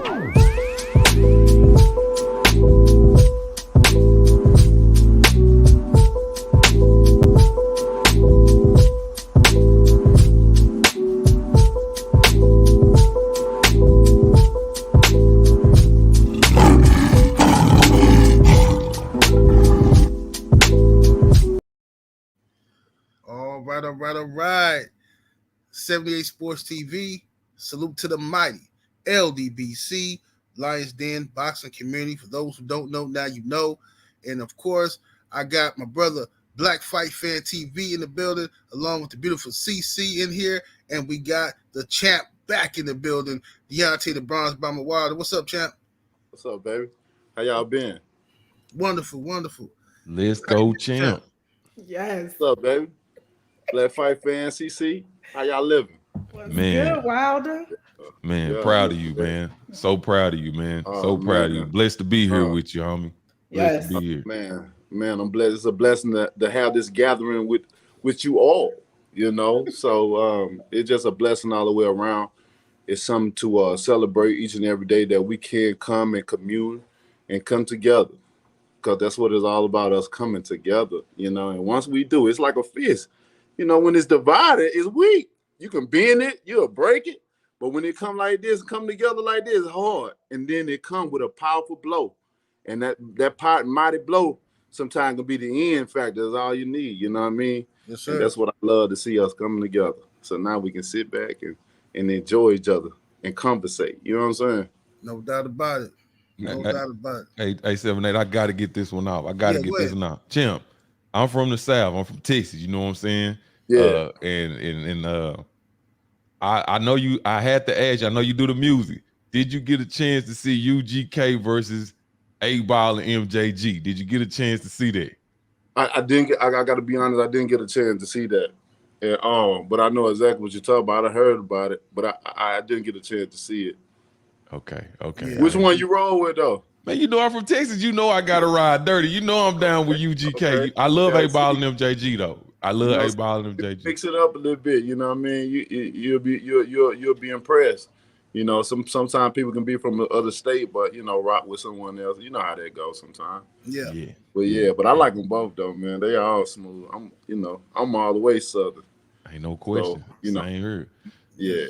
All right. 78 Sports TV. Salute to the mighty LDBC, Lions Den Boxing Community. For those who don't know, now you know. And of course, I got my brother Black Fight Fan TV in the building, along with the beautiful CC in here. And we got the champ back in the building, Deontay the Bronze Bomber Wilder. What's up, champ? What's up, baby? How y'all been? Wonderful. Let's go, champ. Yes. What's up, baby? Black Fight Fan CC. How y'all living? What's good, Wilder? Man, proud of you, man. So proud of you, man. So proud of you. Blessed to be here with you, homie. Blessed to be here. Man, I'm blessed. It's a blessing to have this gathering with you all, you know. So it's just a blessing all the way around. It's something to celebrate each and every day that we can come and commune and come together. Because that's what it's all about, us coming together, you know. And once we do, it's like a fist. You know, when it's divided, it's weak. You can bend it, you'll break it. But when it come like this, come together like this, it's hard. And then it come with a powerful blow. And that mighty blow sometimes can be the end factor. That's all you need, you know what I mean? Yes, sir. And that's what I love to see us coming together. So now we can sit back and enjoy each other and conversate. You know what I'm saying? No doubt about it. No doubt about it. Hey, 7-8, I got to get this one off. This one out. Champ, I'm from the South. I'm from Texas. You know what I'm saying? Yeah. I know you. I had to ask you. I know you do the music. Did you get a chance to see UGK versus A-Ball and MJG? Did you get a chance to see that? I didn't. I got to be honest. I didn't get a chance to see that. And, but I know exactly what you're talking about. I heard about it, but I didn't get a chance to see it. Okay. Yeah. Which one you roll with though? Man, you know I'm from Texas. You know I gotta ride dirty. You know I'm down with UGK. Okay. I love A-Ball and MJG though. I love A-Ball and MJG. Mix it up a little bit. You know what I mean? You'll be impressed. You know, sometimes people can be from the other state, but you know, rock with someone else. You know how that goes sometimes. Yeah. But I like them both though, man. They are all smooth. I'm all the way southern. Ain't no question. So, you know, same here. Yeah.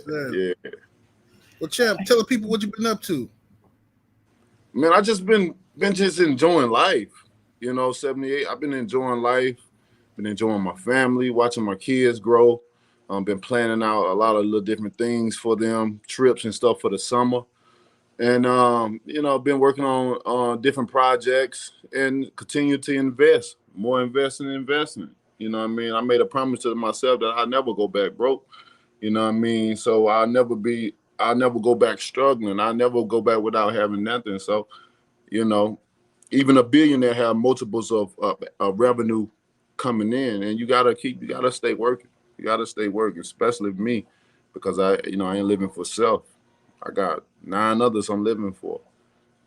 Well, champ, tell the people what you've been up to. Man, I just been just enjoying life. You know, 78. I've been enjoying life. Been enjoying my family, watching my kids grow. Been planning out a lot of little different things for them, trips and stuff for the summer. And, you know, been working on different projects and continue to invest, more investing and investment. You know what I mean? I made a promise to myself that I'll never go back broke. You know what I mean? So I'll never go back struggling. I'll never go back without having nothing. So, you know, even a billionaire have multiples of revenue coming in, and you gotta stay working. You gotta stay working, especially me, because I ain't living for self. I got 9 others I'm living for,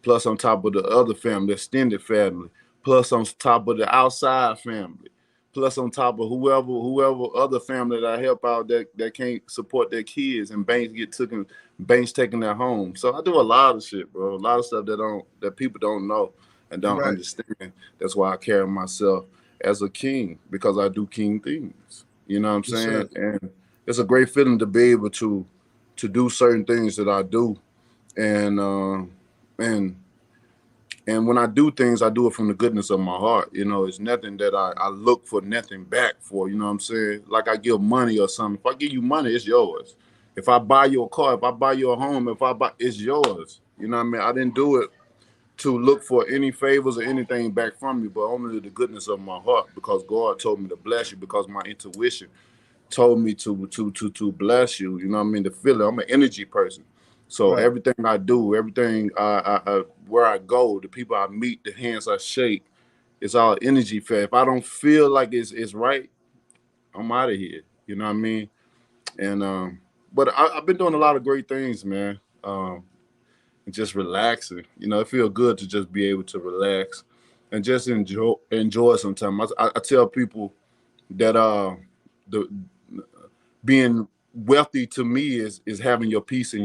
plus on top of the other family, the extended family, plus on top of the outside family, plus on top of whoever other family that I help out that can't support their kids, and banks taking their home. So I do a lot of shit, bro. A lot of stuff that people don't know and don't understand. That's why I carry myself as a king, because I do king things. You know what I'm saying? Sure. And it's a great feeling to be able to do certain things that I do. And when I do things, I do it from the goodness of my heart. You know, it's nothing that I look for nothing back for. You know what I'm saying? Like I give money or something. If I give you money, it's yours. If I buy you a car, if I buy you a home, it's yours. You know what I mean? I didn't do it to look for any favors or anything back from you, but only the goodness of my heart, because God told me to bless you, because my intuition told me to bless you. You know what I mean? To feel it. I'm an energy person. So everything I do, everything where I go, the people I meet, the hands I shake, it's all energy fed. If I don't feel like it's right, I'm out of here. You know what I mean? And but I've been doing a lot of great things, man. Just relaxing. You know, it feels good to just be able to relax and just enjoy sometimes. I tell people that being wealthy to me is having your peace and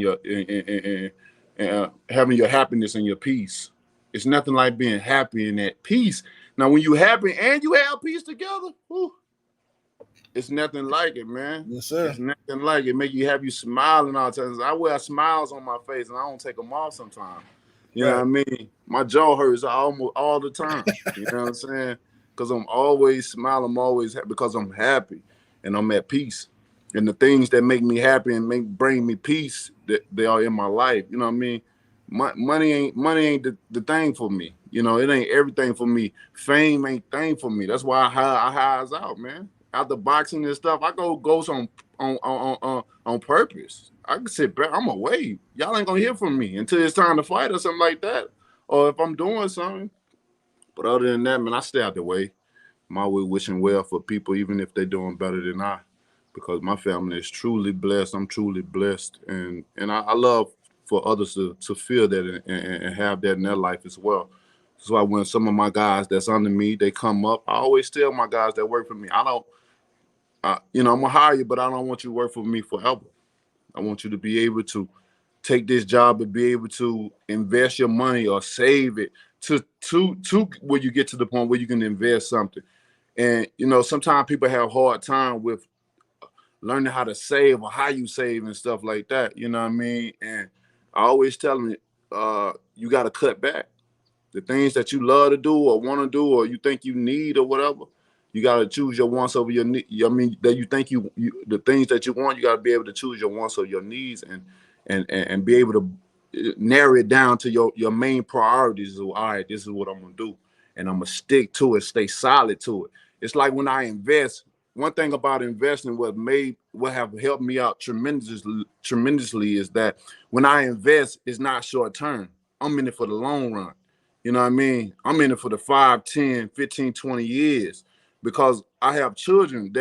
having your happiness and your peace. It's nothing like being happy and at peace. Now, when you happy and you have peace together, whew, it's nothing like it, man. Yes, sir. It's nothing like it. Make you have you smiling all the time. I wear smiles on my face and I don't take them off sometimes. You know what I mean? My jaw hurts almost all the time. You know what I'm saying? Because I'm always smiling. I'm always happy because I'm happy and I'm at peace. And the things that make me happy and bring me peace, they are in my life. You know what I mean? Money ain't the thing for me. You know, it ain't everything for me. Fame ain't thing for me. That's why I highs out, man. After boxing and stuff, I go on purpose. I can sit back. I'm away. Y'all ain't gonna hear from me until it's time to fight or something like that, or if I'm doing something. But other than that, man, I stay out the way. I'm always wishing well for people, even if they're doing better than I, because my family is truly blessed. I'm truly blessed, and I love for others to feel that and have that in their life as well. That's why when some of my guys that's under me, they come up, I always tell my guys that work for me, I'm gonna hire you, but I don't want you to work for me forever. I want you to be able to take this job and be able to invest your money or save it to where you get to the point where you can invest something. And sometimes people have a hard time with learning how to save or how you save and stuff like that. You know what I mean? And I always tell them, you got to cut back. The things that you love to do or want to do or you think you need or whatever, you got to choose your wants over your needs. I mean, that you think the things that you want, you got to be able to choose your wants over your needs and be able to narrow it down to your main priorities. So, all right, this is what I'm going to do. And I'm going to stick to it, stay solid to it. It's like when I invest, one thing about investing, what have helped me out tremendously is that when I invest, it's not short term. I'm in it for the long run. You know what I mean? I'm in it for the 5, 10, 15, 20 years because I have children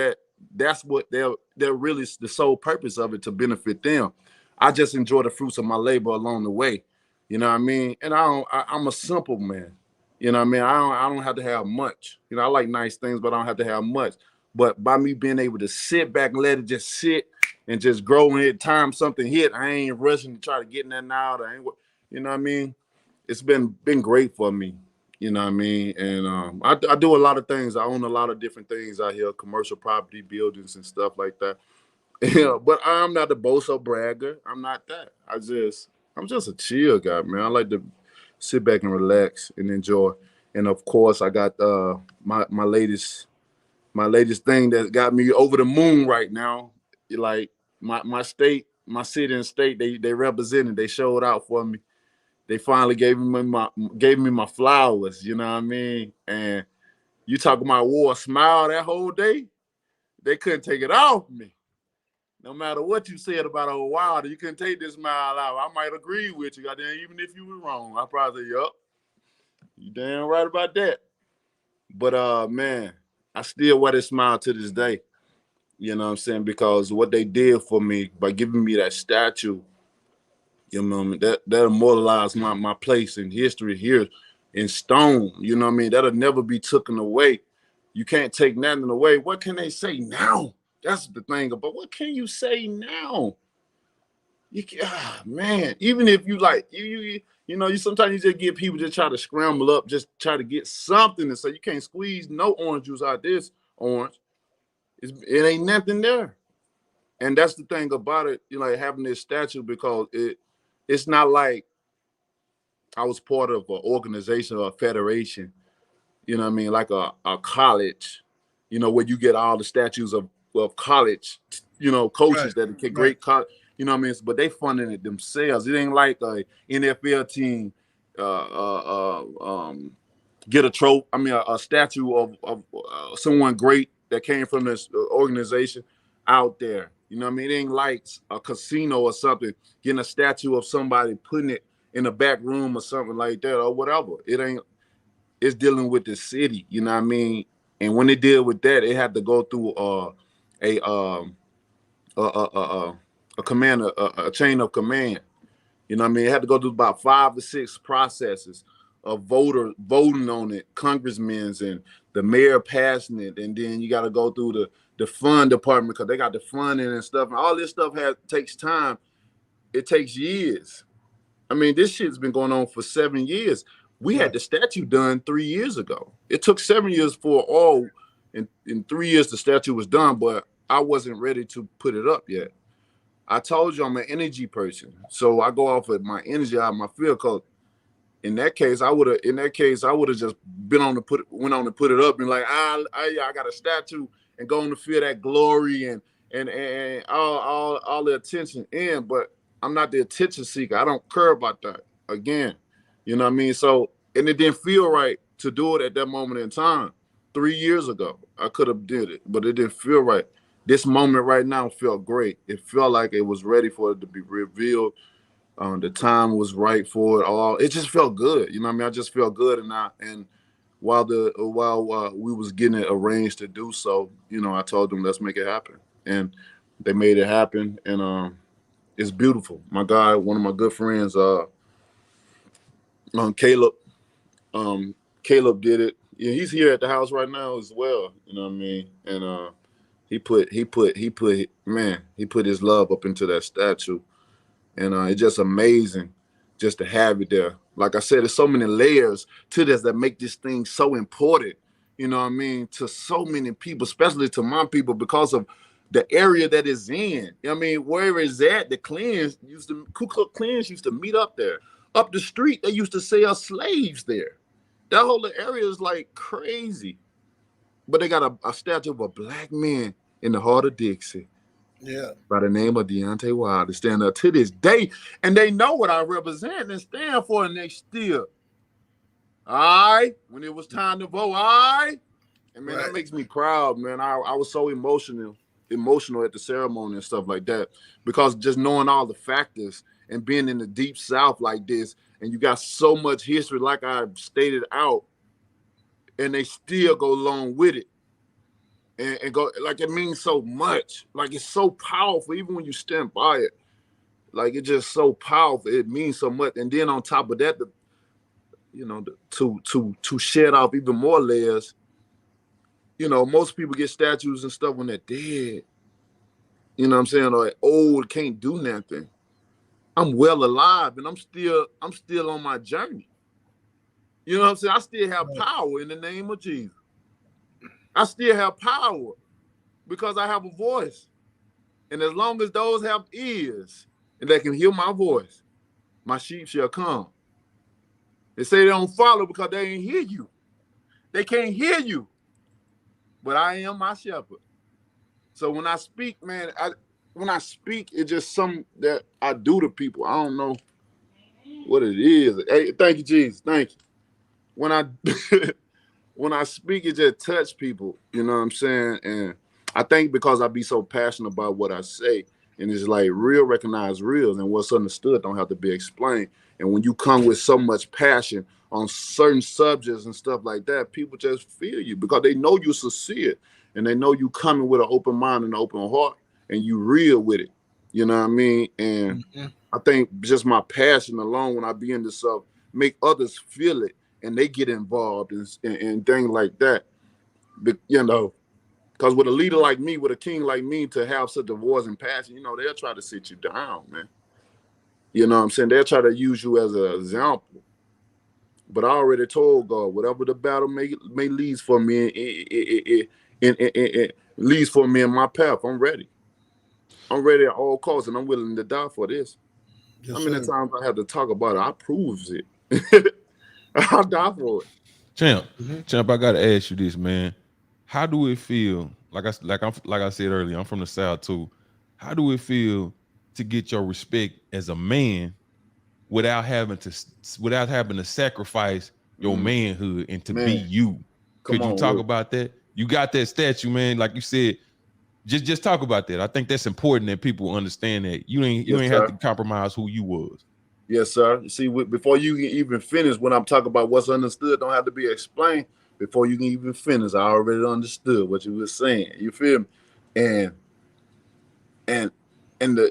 that's what they're really the sole purpose of it, to benefit them. I just enjoy the fruits of my labor along the way. You know what I mean? And I'm a simple man. You know what I mean? I don't have to have much. I like nice things, but I don't have to have much. But by me being able to sit back and let it just sit and just grow and hit time something hit, I ain't rushing to try to get in that now. You know what I mean? It's been great for me. You know what I mean? And I do a lot of things. I own a lot of different things out here, commercial property, buildings and stuff like that. Yeah, but I'm not a boast or bragger. I'm not that. I'm just a chill guy, man. I like to sit back and relax and enjoy. And of course, I got my latest thing that got me over the moon right now. Like my state, my city and state, they represented. They showed out for me. They finally gave me my flowers. You know what I mean? And you talking about wore a smile that whole day? They couldn't take it off me. No matter what you said about old Wilder, you couldn't take this smile out. I might agree with you, goddamn, even if you were wrong. I probably say, yup, you damn right about that. But man, I still wear this smile to this day. You know what I'm saying? Because what they did for me by giving me that statue, you know what I mean? That immortalized my place in history here in stone. You know what I mean? That'll never be taken away. You can't take nothing away. What can they say now? That's the thing about what can you say now? Man, even if you like you sometimes you just get people just try to scramble up, just try to get something to say. You can't squeeze no orange juice out this orange. It ain't nothing there. And that's the thing about it, having this statue, because it's not like I was part of an organization or a federation, you know what I mean, like a college, where you get all the statues of college, coaches that get great college, you know what I mean? But they funding it themselves. It ain't like a NFL team get a trophy. I mean, a statue of someone great that came from this organization out there. You know what I mean? It ain't like a casino or something getting a statue of somebody, putting it in a back room or something like that or whatever. It ain't. It's dealing with the city. You know what I mean? And when they deal with that, it had to go through a command, a chain of command. You know what I mean? It had to go through about 5 or 6 processes of voting on it, congressmen's and the mayor passing it, and then you got to go through the fund department because they got the funding and stuff. And all this stuff takes time. It takes years. I mean, this shit's been going on for 7 years. We had the statue done 3 years ago. It took 7 years for all, in 3 years the statue was done, but I wasn't ready to put it up yet. I told you I'm an energy person, so I go off of my energy out of my field. Cause in that case, I would have just went on to put it up and like, I got a statue and go on to feel that glory and all the attention in, but I'm not the attention seeker. I don't care about that. Again, you know what I mean? So, and it didn't feel right to do it at that moment in time. 3 years ago, I could have did it, but it didn't feel right. This moment right now felt great. It felt like it was ready for it to be revealed. The time was right for it all. It just felt good. You know what I mean? I just felt good. And while we was getting it arranged to do so, you know, I told them, let's make it happen. And they made it happen. And it's beautiful. My guy, one of my good friends, Caleb, Caleb did it. Yeah, he's here at the house right now as well. You know what I mean? And he put his love up into that statue. And it's just amazing just to have it there. Like I said, there's so many layers to this that make this thing so important, you know what I mean, to so many people, especially to my people, because of the area that it's in. I mean, where it's at, the Ku Klux Klans used to meet up there. Up the street, they used to sell slaves there. That whole area is like crazy. But they got a statue of a black man in the heart of Dixie. Yeah. By the name of Deontay Wilder, stand up to this day, and they know what I represent and stand for, and they still. When it was time to vote, and man, that makes me proud, man. I was so emotional at the ceremony and stuff like that, because just knowing all the factors and being in the deep South like this, and you got so much history, like I stated out, and they still go along with it. And go, like, it means so much. Like, it's so powerful, even when you stand by it. Like, it's just so powerful. It means so much. And then on top of that, to shed off even more layers, you know, most people get statues and stuff when they're dead. You know what I'm saying? Or old, can't do nothing. I'm well alive, and I'm still on my journey. You know what I'm saying? I still have power in the name of Jesus. I still have power because I have a voice. And as long as those have ears and they can hear my voice, my sheep shall come. They say they don't follow because they ain't hear you. They can't hear you. But I am my shepherd. So when I speak, man, it's just something that I do to people. I don't know what it is. Hey, thank you, Jesus. Thank you. When I speak, it just touch people, you know what I'm saying? And I think because I be so passionate about what I say, and it's like real recognize real, and what's understood don't have to be explained. And when you come with so much passion on certain subjects and stuff like that, people just feel you because they know you're sincere, and they know you coming with an open mind and an open heart, and you real with it, you know what I mean? And I think just my passion alone, when I be in this stuff, make others feel it, and they get involved in things like that. But, you know, because with a leader like me, with a king like me, to have such a voice and passion, you know, they'll try to sit you down, man. You know what I'm saying? They'll try to use you as an example. But I already told God, whatever the battle may leads for me, it leads for me in my path, I'm ready. I'm ready at all costs, and I'm willing to die for this. Yes, how many sir. times I have to talk about it? I proves it. I'll die for it. Champ, I gotta ask you this, man. How do it feel? Like I said earlier, I'm from the South too. How do it feel to get your respect as a man without having to sacrifice your manhood and to be you? Could you talk about that? You got that statue, man. Like you said, just talk about that. I think that's important that people understand that you ain't have to compromise who you was. Yes, sir. You see, before you can even finish, when I'm talking about what's understood, don't have to be explained. Before you can even finish, I already understood what you were saying. You feel me? And the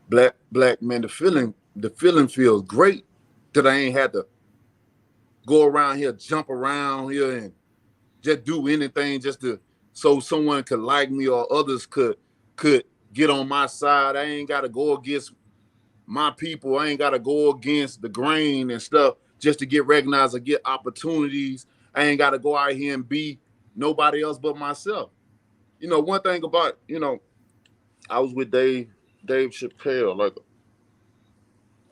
black man, the feeling feels great that I ain't had to go around here, jump around here, and just do anything just so someone could like me or others could get on my side. I ain't got to go against my people. I ain't got to go against the grain and stuff just to get recognized or get opportunities. I ain't got to go out here and be nobody else but myself. You know, one thing about, you know, I was with Dave Chappelle, like,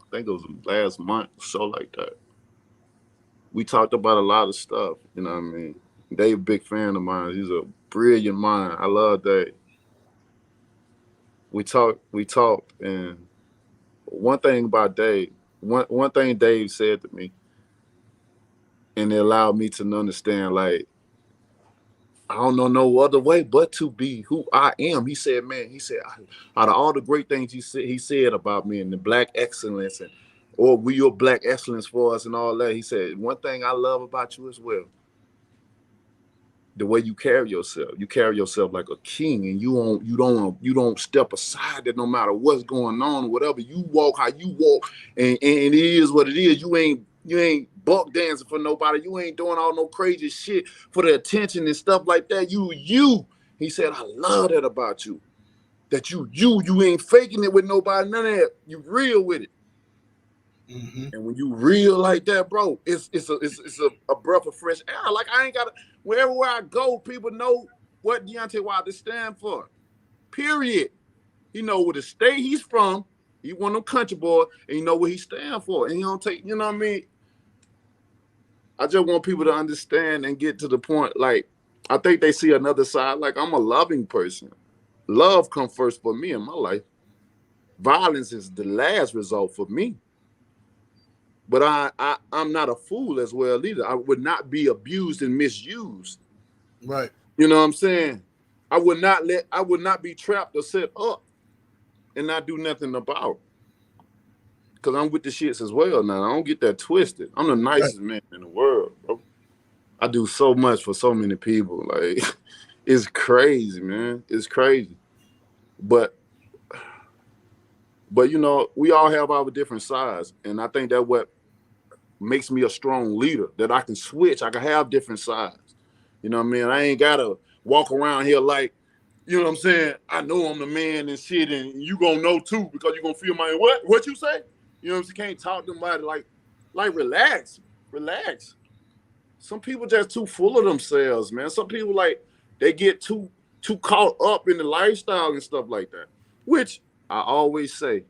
I think it was last month, so like that. We talked about a lot of stuff, you know what I mean? Dave, a big fan of mine. He's a brilliant mind. I love Dave. We talked, and one thing about Dave, one thing Dave said to me, and it allowed me to understand, like, I don't know no other way but to be who I am. He said, man, out of all the great things he said about me and the black excellence and or we your black excellence for us and all that. He said, one thing I love about you as well, the way you carry yourself. You carry yourself like a king, and you don't step aside that no matter what's going on, whatever. You walk how you walk, and it is what it is. You ain't buck dancing for nobody. You ain't doing all no crazy shit for the attention and stuff like that. You. He said, I love that about you. That you ain't faking it with nobody, none of that. You real with it. Mm-hmm. And when you real like that, bro, it's a breath of fresh air. Like I ain't gotta, wherever I go, people know what Deontay Wilder stand for. Period. He know where the state he's from. He one of them country boy, and he know what he stand for. And he don't take, you know what I mean? I just want people to understand and get to the point. Like, I think they see another side. Like, I'm a loving person. Love comes first for me in my life. Violence is the last result for me. But I'm not a fool as well either. I would not be abused and misused. Right. You know what I'm saying? I would not be trapped or set up and not do nothing about it. Because I'm with the shits as well now. I don't get that twisted. I'm the nicest man in the world, bro. I do so much for so many people. Like, it's crazy, man. It's crazy. But you know, we all have our different sides. And I think that what makes me a strong leader, that I can switch. I can have different sides. You know what I mean? I ain't got to walk around here like, you know what I'm saying? I know I'm the man and shit, and you gonna know too because you gonna feel my, what you say? You know what I'm saying? Can't talk to somebody like relax. Some people just too full of themselves, man. Some people, like, they get too caught up in the lifestyle and stuff like that, which I always say,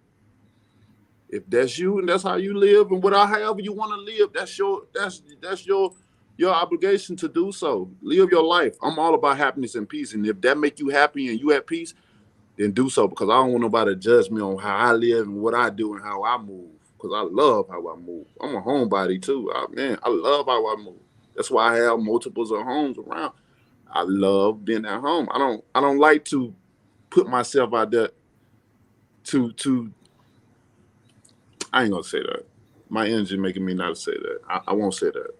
if that's you and that's how you live and however you want to live, that's your obligation to do so. Live your life. I'm all about happiness and peace. And if that make you happy and you at peace, then do so, because I don't want nobody to judge me on how I live and what I do and how I move, because I love how I move. I'm a homebody too. I love how I move. That's why I have multiples of homes around. I love being at home. I don't like to put myself out there to I ain't gonna say that. My energy making me not say that. I won't say that.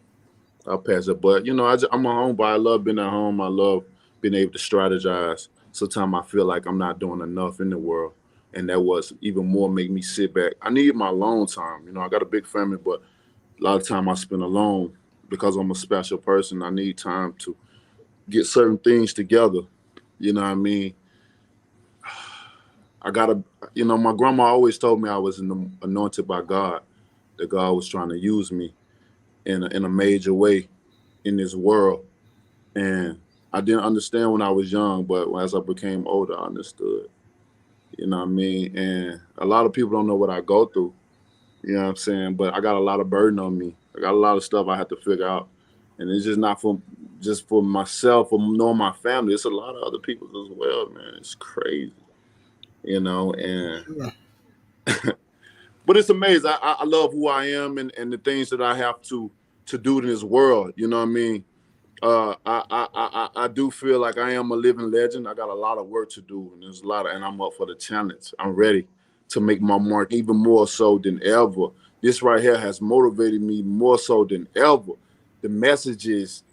I'll pass it. But, you know, I'm a homebody. I love being at home. I love being able to strategize. Sometimes I feel like I'm not doing enough in the world. And that was even more make me sit back. I need my alone time. You know, I got a big family, but a lot of time I spend alone because I'm a special person. I need time to get certain things together. You know what I mean? I gotta, you know, my grandma always told me I was anointed by God, that God was trying to use me in a major way in this world. And I didn't understand when I was young, but as I became older, I understood. You know what I mean? And a lot of people don't know what I go through. You know what I'm saying? But I got a lot of burden on me. I got a lot of stuff I have to figure out. And it's just not for myself or nor my family. It's a lot of other people as well, man. It's crazy. You know, and but it's amazing. I love who I am and the things that I have to do in this world. You know what I mean? I do feel like I am a living legend. I got a lot of work to do, and there's and I'm up for the challenge. I'm ready to make my mark even more so than ever. This right here has motivated me more so than ever. The messages,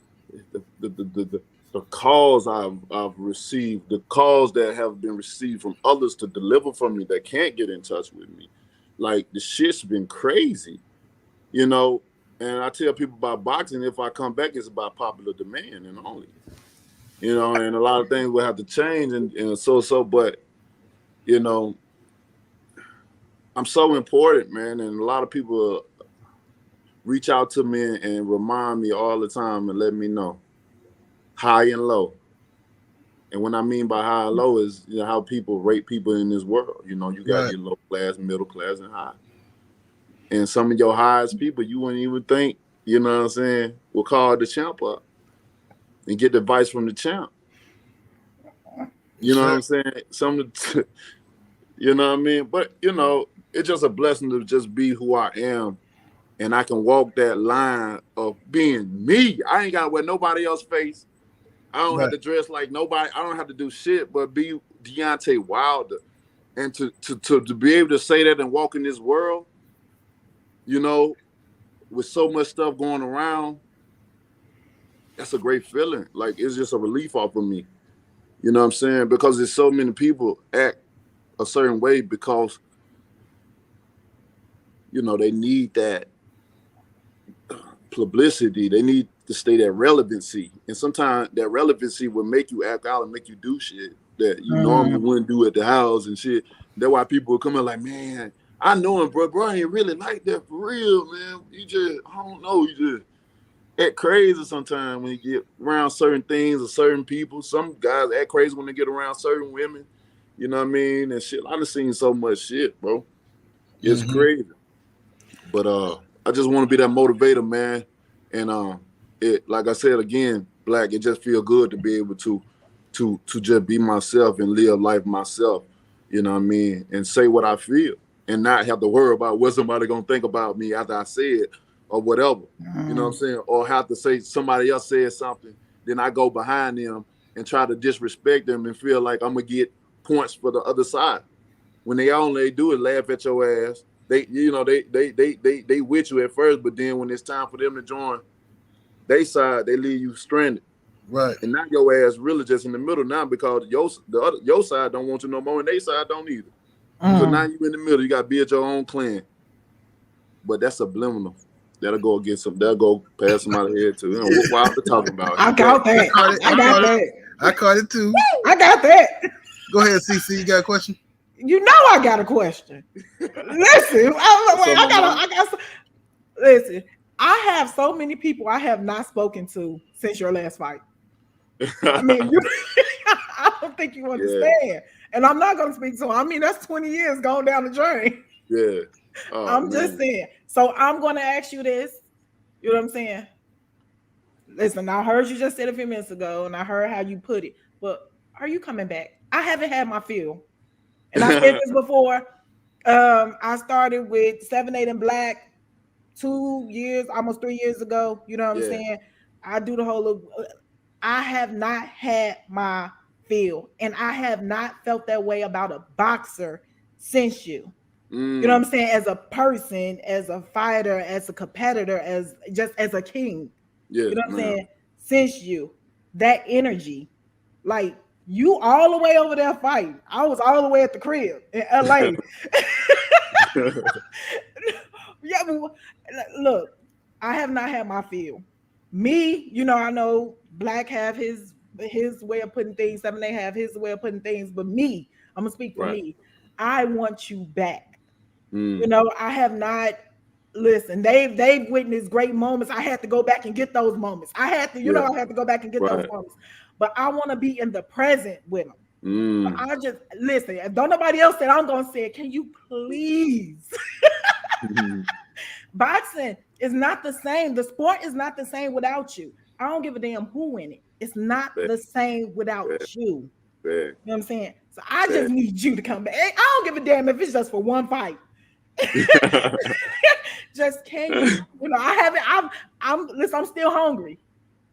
the calls I've received, the calls that have been received from others to deliver from me that can't get in touch with me. Like, the shit's been crazy, you know. And I tell people about boxing, if I come back, it's about popular demand and only. You know, and a lot of things will have to change and so, but, you know, I'm so important, man, and a lot of people reach out to me and remind me all the time and let me know high and low. And what I mean by high and low is, you know, how people rate people in this world. You know, you got your low class, middle class, and high. And some of your highest people you wouldn't even think, you know what I'm saying, will call the champ up and get advice from the champ. You know what I'm saying? You know what I mean? But, you know, it's just a blessing to just be who I am. And I can walk that line of being me. I ain't got to wear nobody else's face. I don't have to dress like nobody. I don't have to do shit but be Deontay Wilder. And to be able to say that and walk in this world, you know, with so much stuff going around, that's a great feeling. Like, it's just a relief off of me. You know what I'm saying? Because there's so many people act a certain way because, you know, they need that publicity. They need to stay that relevancy. And sometimes that relevancy will make you act out and make you do shit that you normally wouldn't do at the house and shit. That's why people will come in like, man, I know him, bro. Bro, I ain't really like that for real, man. You just, I don't know, you just act crazy sometimes when you get around certain things or certain people. Some guys act crazy when they get around certain women. You know what I mean? And shit. I've seen so much shit, bro. It's crazy. But I just want to be that motivator, man. And it, like I said again, Black, it just feel good to be able to just be myself and live life myself. You know what I mean? And say what I feel and not have to worry about what somebody gonna think about me after I say it or whatever. You know what I'm saying? Or have to say somebody else said something, then I go behind them and try to disrespect them and feel like I'm gonna get points for the other side. When all they do is laugh at your ass. They, you know, they with you at first, but then when it's time for them to join they side, they leave you stranded. Right. And now your ass really just in the middle now because your side don't want you no more and they side don't either. So now you in the middle. You got to build your own clan. But that's subliminal. That'll go against some. That'll go past somebody's head too. You know what Wilder talking about? I got that. I caught it too. I got that. Go ahead, CC. You got a question? You know I got a question. Listen, listen. I have so many people I have not spoken to since your last fight. I mean, I don't think you understand. Yeah. And I'm not going to speak to them. I mean, that's 20 years going down the drain. Yeah. I'm just saying. So I'm going to ask you this. You know what I'm saying? Listen, I heard you just said a few minutes ago, and I heard how you put it. But are you coming back? I haven't had my fill. And I said this before. I started with 7-8 and Black 2 years, almost 3 years ago. You know what I'm saying? I do the whole. I have not had my feel, and I have not felt that way about a boxer since you. You know what I'm saying? As a person, as a fighter, as a competitor, as a king. Yeah, you know what I'm saying? Since you, that energy, like you all the way over there fighting. I was all the way at the crib in LA. Yeah, but look, I have not had my feel. Me, you know, I know Black have his way of putting things, 7-8 have his way of putting things, but me, I'm gonna speak for me. I want you back. You know, I have not. Listen, they've witnessed great moments. I had to go back and get those moments. I had to, I had to go back and get those moments. But I want to be in the present with them. I just listen. If don't nobody else said, I'm gonna say it. Can you please? Boxing is not the same. The sport is not the same without you. I don't give a damn who in it. It's not the same without you. You know what I'm saying? So I just need you to come back. I don't give a damn if it's just for one fight. Just can you? You know, I haven't. I'm still hungry.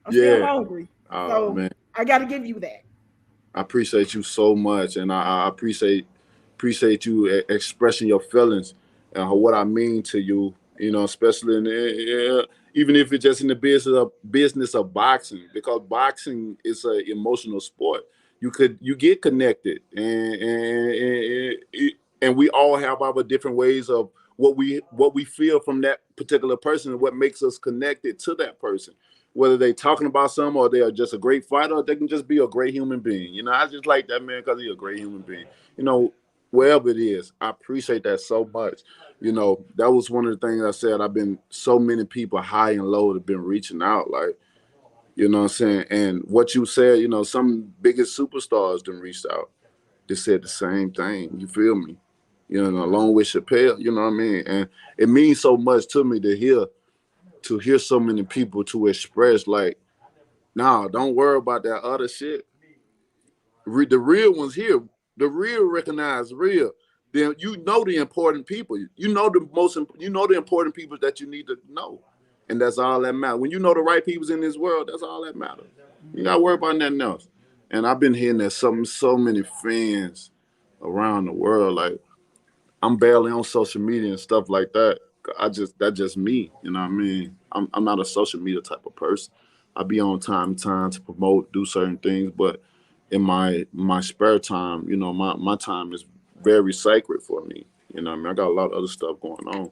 I'm still hungry. So man, I got to give you that. I appreciate you so much, and I appreciate you expressing your feelings and what I mean to you. You know, especially even if it's just in the business of boxing, because boxing is an emotional sport. You get connected, and we all have our different ways of what we feel from that particular person and what makes us connected to that person. Whether they talking about something or they are just a great fighter, or they can just be a great human being. You know, I just like that man because he's a great human being. You know, wherever it is. I appreciate that so much. You know, that was one of the things I said. I've been so many people high and low have been reaching out, like, you know what I'm saying? And what you said, you know, some biggest superstars done reached out. They said the same thing. You feel me? You know, along with Chappelle, you know what I mean? And it means so much to me to hear so many people to express like, nah, don't worry about that other shit. The real ones here. The real recognize real. Then you know the important people. You know the important people that you need to know. And that's all that matters. When you know the right people's in this world, that's all that matters. You gotta worry about nothing else. And I've been hearing that so many fans around the world. Like, I'm barely on social media and stuff like that. That's just me. You know what I mean? I'm not a social media type of person. I be on time to promote, do certain things, but in my spare time, you know, my time is very sacred for me. You know what I mean? I got a lot of other stuff going on.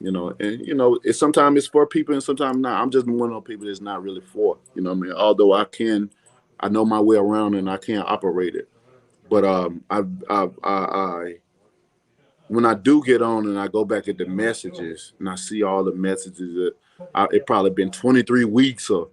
You know, and you know, sometimes it's for people and sometimes not. I'm just one of those people that's not really for. You know what I mean? Although I know my way around and I can operate it. But I when I do get on and I go back at the messages and I see all the messages that it probably been 23 weeks or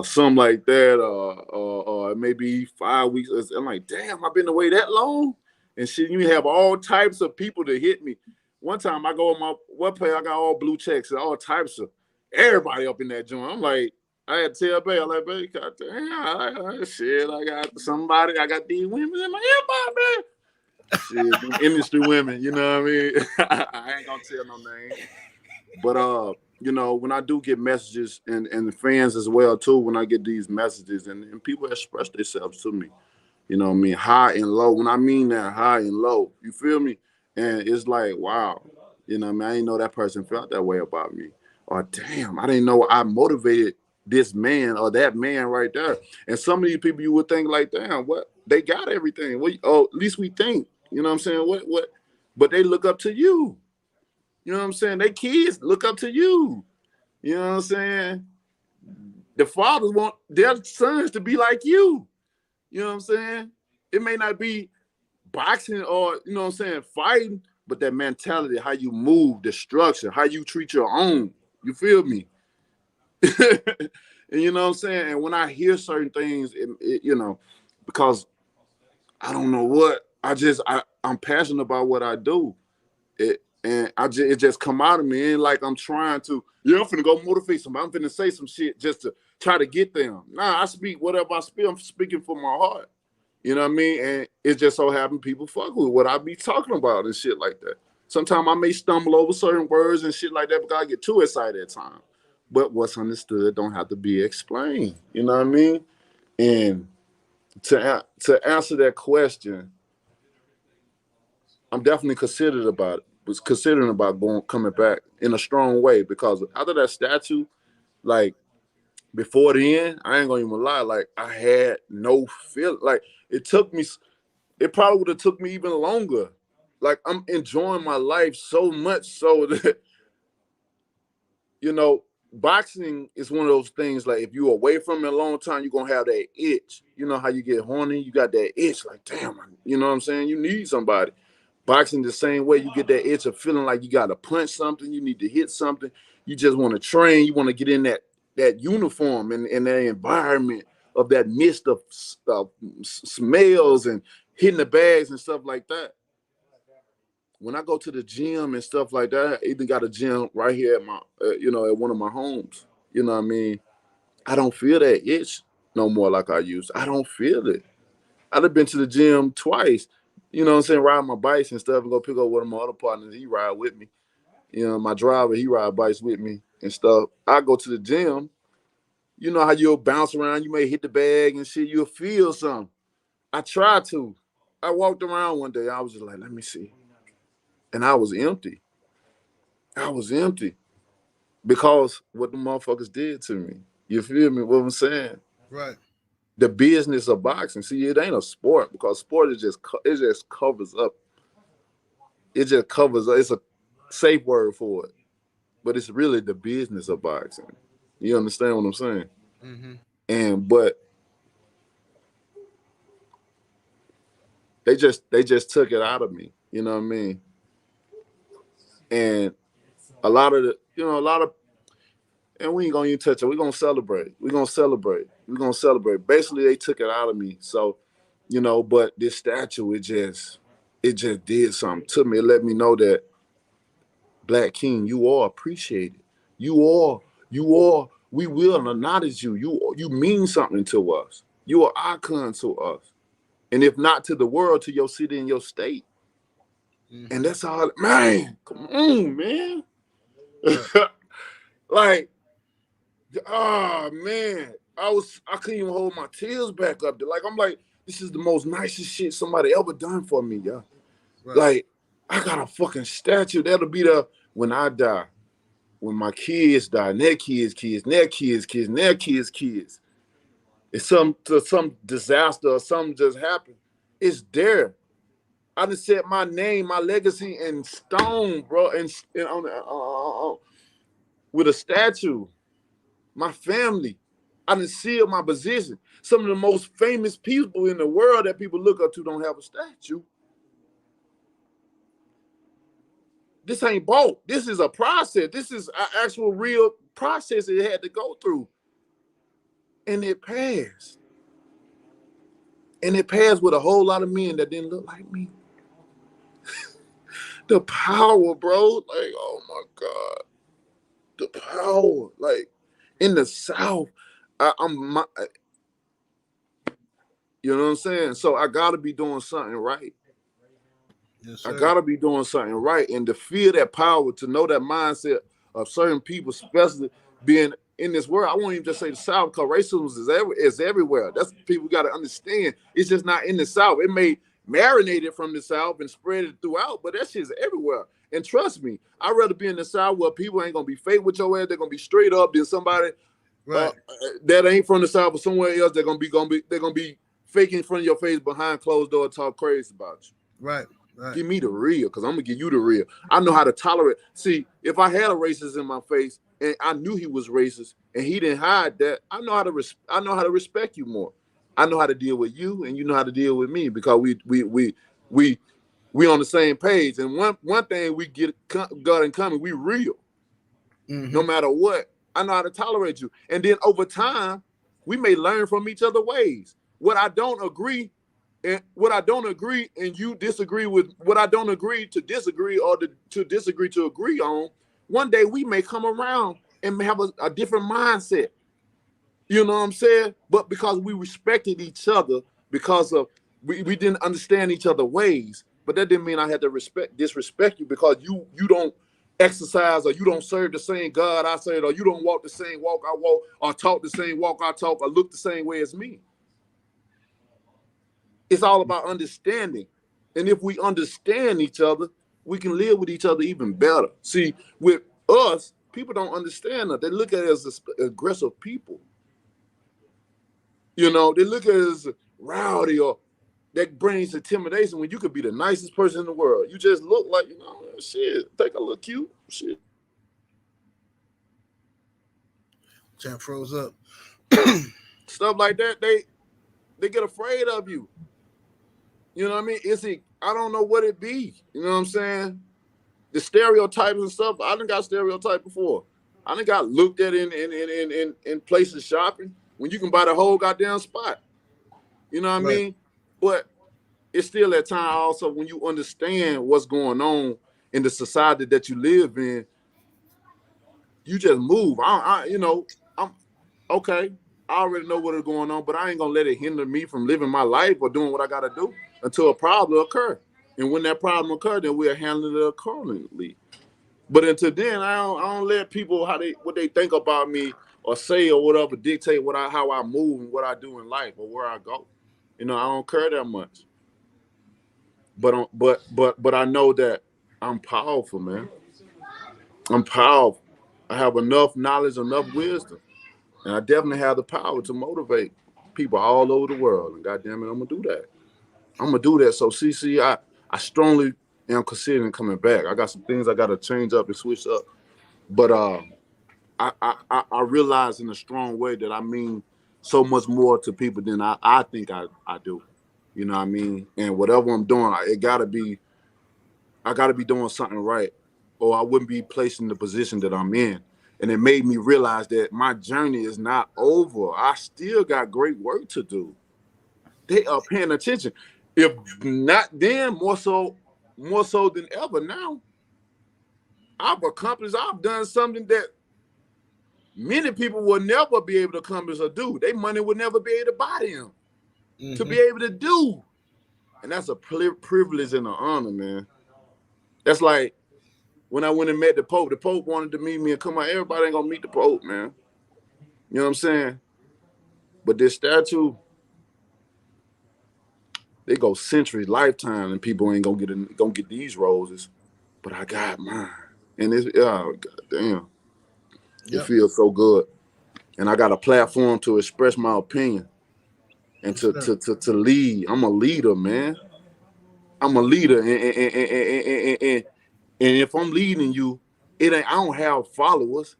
something like that, or maybe 5 weeks. I'm like, damn, I've been away that long, and shit. You have all types of people to hit me. One time I go on my webpage, I got all blue checks and all types of everybody up in that joint. I'm like, I had to tell Bay, I'm like, Bay, goddamn, shit, I got somebody, I got these women in my inbox, man. Shit, industry women, you know what I mean? I ain't gonna tell no name. But you know, when I do get messages and the fans as well too, when I get these messages and people express themselves to me, you know what I mean, high and low. When I mean that, high and low, you feel me? And it's like, wow, you know what I mean? I didn't know that person felt that way about me. Or damn, I didn't know I motivated this man or that man right there. And some of these people you would think like, damn, what? They got everything. At least we think. You know what I'm saying? What? But they look up to you. You know what I'm saying? They kids look up to you. You know what I'm saying? The fathers want their sons to be like you. You know what I'm saying? It may not be boxing or, you know what I'm saying, fighting, but that mentality, how you move, the structure, how you treat your own. You feel me? And you know what I'm saying? And when I hear certain things, you know, because I don't know what, I'm passionate about what I do. It just come out of me. It ain't like I'm trying to, I'm finna go motivate somebody. I'm finna say some shit just to try to get them. Nah, I speak whatever I speak. I'm speaking from my heart. You know what I mean? And it just so happen people fuck with what I be talking about and shit like that. Sometimes I may stumble over certain words and shit like that because I get too excited at times. But what's understood don't have to be explained. You know what I mean? And to answer that question, I'm definitely considering about coming back in a strong way because after that statue, like before the end, I ain't gonna even lie, like I had no feel. Like it probably would have took me even longer. Like I'm enjoying my life so much so that, you know, boxing is one of those things, like if you're away from it a long time, you're gonna have that itch. You know how you get horny? You got that itch, like, damn, you know what I'm saying? You need somebody. Boxing the same way, you get that itch of feeling like you gotta punch something, you need to hit something, you just want to train, you want to get in that uniform and that environment of that mist of smells and hitting the bags and stuff like that. When I go to the gym and stuff like that, I even got a gym right here at my, at one of my homes. You know what I mean? I don't feel that itch no more like I used. I don't feel it. I've been to the gym twice. You know what I'm saying? Ride my bikes and stuff and go pick up one of my other partners. He ride with me. You know, my driver, he ride bikes with me and stuff. I go to the gym. You know how you'll bounce around. You may hit the bag and shit. You'll feel something. I tried to. I walked around one day. I was just like, let me see. And I was empty. I was empty because what the motherfuckers did to me. You feel me? What I'm saying? Right. The business of boxing. See, it ain't a sport because sport is it just covers up. It just covers up. It's a safe word for it, but it's really the business of boxing. You understand what I'm saying? Mm-hmm. But they just took it out of me. You know what I mean? And a lot of and we ain't gonna even touch it. We're gonna celebrate. We're gonna celebrate. We're gonna celebrate. Basically, they took it out of me. So, but this statue, it just did something to me. It let me know that Black King, you are appreciated. We will acknowledge you. You mean something to us. You are icon to us. And if not to the world, to your city and your state. And that's all, man, come on, man. Like, man, I couldn't even hold my tears back up there. Like, I'm like, this is the most nicest shit somebody ever done for me, y'all. Right. Like, I got a fucking statue that'll be there when I die, when my kids die, and their kids, and their kids, and their kids. If some disaster or something just happened, it's there. I done set my name, my legacy in stone, bro, and on with a statue. My family. I done sealed my position. Some of the most famous people in the world that people look up to don't have a statue. This ain't bought. This is a process. This is an actual real process it had to go through. And it passed. And it passed with a whole lot of men that didn't look like me. The power, bro. Like, oh my God. The power. Like, in the South, you know what I'm saying? So I gotta be doing something right. Yes, I gotta be doing something right. And to feel that power, to know that mindset of certain people, especially being in this world, I won't even just say the South, because racism is everywhere. That's what people gotta understand. It's just not in the South. It may marinate it from the South and spread it throughout, but that shit's everywhere. And trust me, I'd rather be in the South where people ain't gonna be fake with your ass. They're gonna be straight up than somebody that ain't from the South or somewhere else. They're gonna be faking in front of your face behind closed door, talk crazy about you. Right. Give me the real, because I'm gonna give you the real. I know how to tolerate. See, if I had a racist in my face and I knew he was racist and he didn't hide that, I know how to respect you more. I know how to deal with you, and you know how to deal with me, because we on the same page. And one thing we got in common, we real. No matter what, I know how to tolerate you. And then over time, we may learn from each other ways. What I don't agree, and you disagree with, what I don't agree to disagree, or to disagree to agree on, one day we may come around and have a different mindset. You know what I'm saying? But because we respected each other, because of we didn't understand each other's ways, but that didn't mean I had to disrespect you because you don't exercise, or you don't serve the same God I serve, or you don't walk the same walk I walk, or talk the same walk I talk, or look the same way as me. It's all about understanding. And if we understand each other, we can live with each other even better. See, with us, people don't understand us. They look at us as aggressive people. You know, they look at us as rowdy, or that brings intimidation, when you could be the nicest person in the world. You just look like, shit, think I look cute. Shit. Chat froze up. Stuff like that, they get afraid of you. You know what I mean? I don't know what it be. You know what I'm saying? The stereotypes and stuff, I done got stereotyped before. I done got looked at in places shopping when you can buy the whole goddamn spot. You know what I mean? But it's still that time also when you understand what's going on in the society that you live in, you just move. I'm okay. I already know what is going on, but I ain't gonna let it hinder me from living my life or doing what I gotta do until a problem occur. And when that problem occurs, then we'll handle it accordingly. But until then, I don't let people what they think about me or say or whatever dictate how I move and what I do in life or where I go. I don't care that much. But I know that I'm powerful, man. I'm powerful. I have enough knowledge, enough wisdom, and I definitely have the power to motivate people all over the world. And goddamn it, I'm gonna do that. I'm gonna do that. So CC, I strongly am considering coming back. I got some things I gotta change up and switch up, but I realize in a strong way that I mean so much more to people than I think I do. You know what I mean? And whatever I'm doing, it gotta be I got to be doing something right, or I wouldn't be placed in the position that I'm in. And it made me realize that my journey is not over. I still got great work to do. They are paying attention. If not then, more so than ever now. I've done something that many people will never be able to accomplish or do. Their money would never be able to buy them to be able to do. And that's a privilege and an honor, man. That's like when I went and met the Pope. The Pope wanted to meet me and come out. Everybody ain't gonna meet the Pope, man. You know what I'm saying? But this statue, they go centuries, lifetime, and people ain't gonna get these roses. But I got mine, and it's damn, it feels so good. And I got a platform to express my opinion and to lead. I'm a leader, man. I'm a leader, and if I'm leading you, I don't have followers.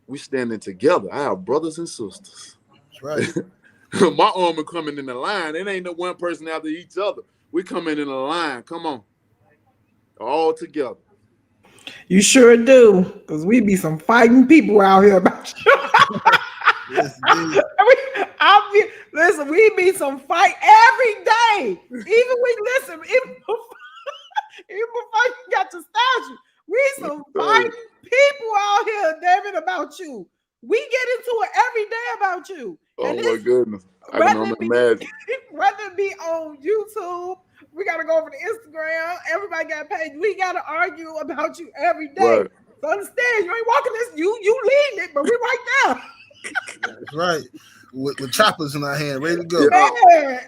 We standing together. I have brothers and sisters. That's right. My army coming in the line. It ain't no one person after each other. We coming in the line. Come on, all together. You sure do, because we be some fighting people out here about you. Yes, Listen, we be some fight every day. Even before you got to statue, we some fighting people out here, David, about you. We get into it every day about you. Oh my goodness. I can only imagine. Whether it be on YouTube, we gotta go over to Instagram, everybody got paid. We gotta argue about you every day. Right. So understand, you ain't walking this, you leading it, but we right there. That's right. With choppers in our hand, ready to go. Yeah.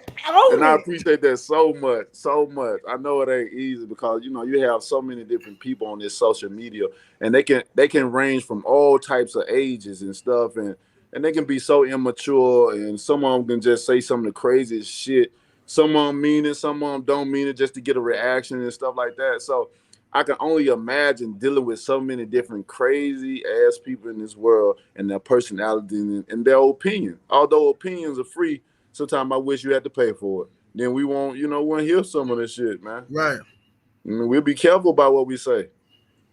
And I appreciate that so much, so much. I know it ain't easy because you have so many different people on this social media, and they can range from all types of ages and stuff, and they can be so immature, and some of them can just say some of the craziest shit. Some of them mean it, some of them don't mean it, just to get a reaction and stuff like that. So I can only imagine dealing with so many different crazy ass people in this world and their personality and their opinion. Although opinions are free, sometimes I wish you had to pay for it. Then we won't hear some of this shit, man. Right. We'll be careful about what we say.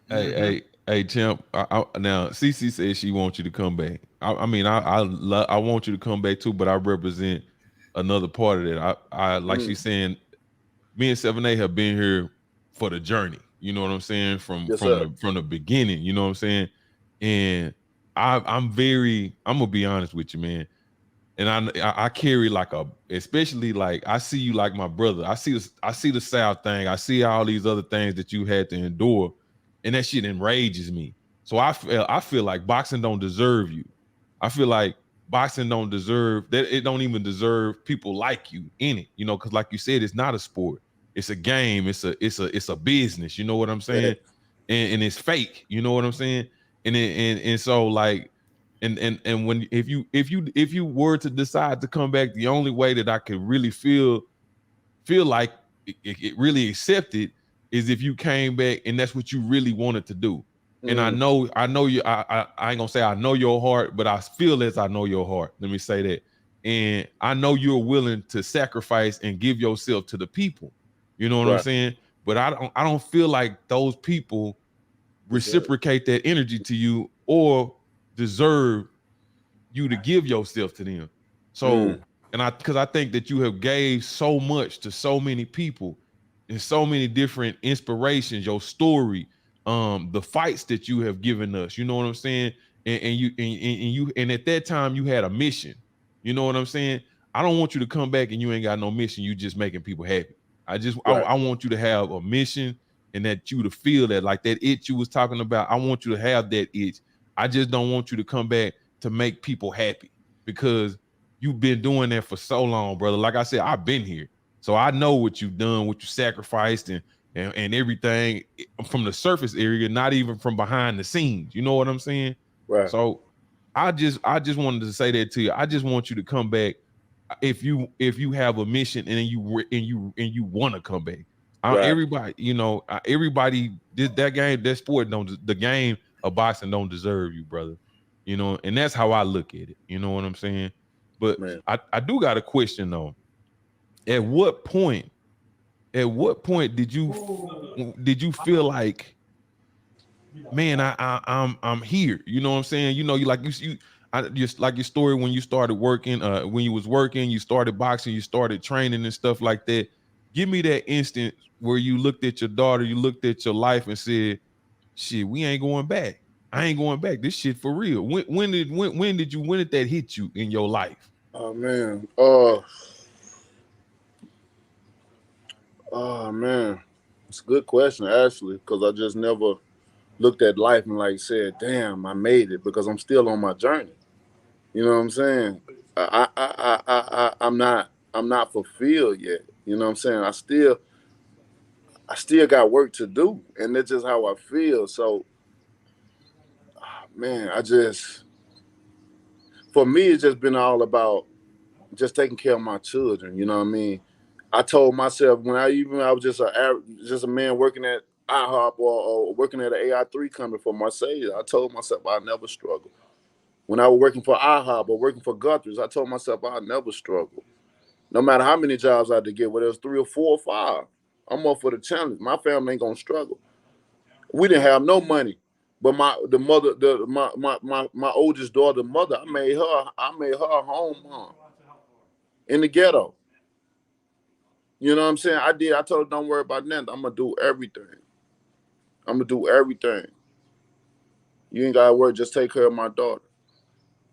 Hey, Champ. Now, Cece says she wants you to come back. I want you to come back too, but I represent another part of that. I like she's saying, me and 7A have been here for the journey. You know what I'm saying? From the beginning. You know what I'm saying? And I'm gonna be honest with you, man. And I carry especially I see you like my brother. I see the South thing. I see all these other things that you had to endure, and that shit enrages me. So I feel like boxing don't deserve you. I feel like boxing don't deserve that. It don't even deserve people like you in it. Because like you said, it's not a sport. It's a game. It's a business. You know what I'm saying? Yeah. And it's fake. You know what I'm saying? And so and when if you were to decide to come back, the only way that I could really feel like it really accepted is if you came back and that's what you really wanted to do. And I know you. I ain't gonna say I know your heart, but I feel as I know your heart. Let me say that. And I know you're willing to sacrifice and give yourself to the people. You know what I'm saying? But I don't feel like those people reciprocate that energy to you or deserve you to give yourself to them. So because I think that you have gave so much to so many people and so many different inspirations, your story, the fights that you have given us, you know what I'm saying? And at that time you had a mission. You know what I'm saying? I don't want you to come back and you ain't got no mission. You just making people happy. I want you to have a mission and that you to feel that like that itch you was talking about. I want you to have that itch. I just don't want you to come back to make people happy because you've been doing that for so long, brother. Like I said, I've been here. So I know what you've done, what you sacrificed and everything from the surface area, not even from behind the scenes. You know what I'm saying? Right. So I just wanted to say that to you. I just want you to come back if you have a mission and you want to come back. Everybody, everybody did that game, that sport the game of boxing don't deserve you, brother. And that's how I look at it. You know what I'm saying? But I do got a question though. At what point at what point did you feel like, man, I'm here? You know what I'm saying? You know, I just like your story when you started working, when you was working, you started boxing, you started training and stuff like that. Give me that instant where you looked at your daughter, you looked at your life and said, shit, we ain't going back. I ain't going back. This shit for real. When did that hit you in your life? Oh man. Oh man. It's a good question actually, because I just never looked at life and like said, damn, I made it, because I'm still on my journey. You know what I'm saying? I'm not fulfilled yet. You know what I'm saying? I still got work to do, and that's just how I feel. So, man, for me, it's just been all about just taking care of my children. You know what I mean? I told myself when I was just a man working at IHOP or working at an AI3 company for Mercedes. I told myself I'd never struggle. When I was working for IHOP or working for Guthrie's, I told myself I'd never struggle. No matter how many jobs I had to get, whether it was 3 or 4 or 5, I'm up for the challenge. My family ain't gonna struggle. We didn't have no money, but my oldest daughter, mother, I made her a home mom in the ghetto. You know what I'm saying? I did. I told her, don't worry about nothing. I'm gonna do everything. I'm gonna do everything. You ain't gotta worry. Just take care of my daughter.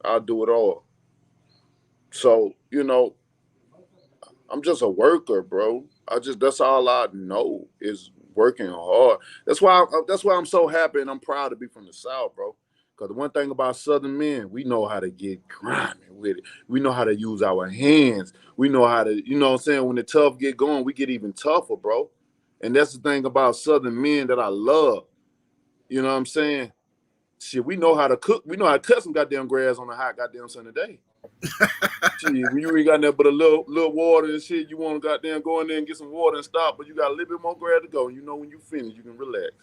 I'll do it all. So, you know, I'm just a worker, bro. That's all I know is working hard. That's why I'm so happy and I'm proud to be from the South, bro. Because the one thing about Southern men, we know how to get grinding with it. We know how to use our hands. We know how to, you know what I'm saying, when the tough get going, we get even tougher, bro. And that's the thing about Southern men that I love. You know what I'm saying? Shit, we know how to cook. We know how to cut some goddamn grass on a hot goddamn sunny day. Shit, when you ain't got nothing but a little water and shit, you want to goddamn go in there and get some water and stop, but you got a little bit more grass to go. You know when you finish, you can relax.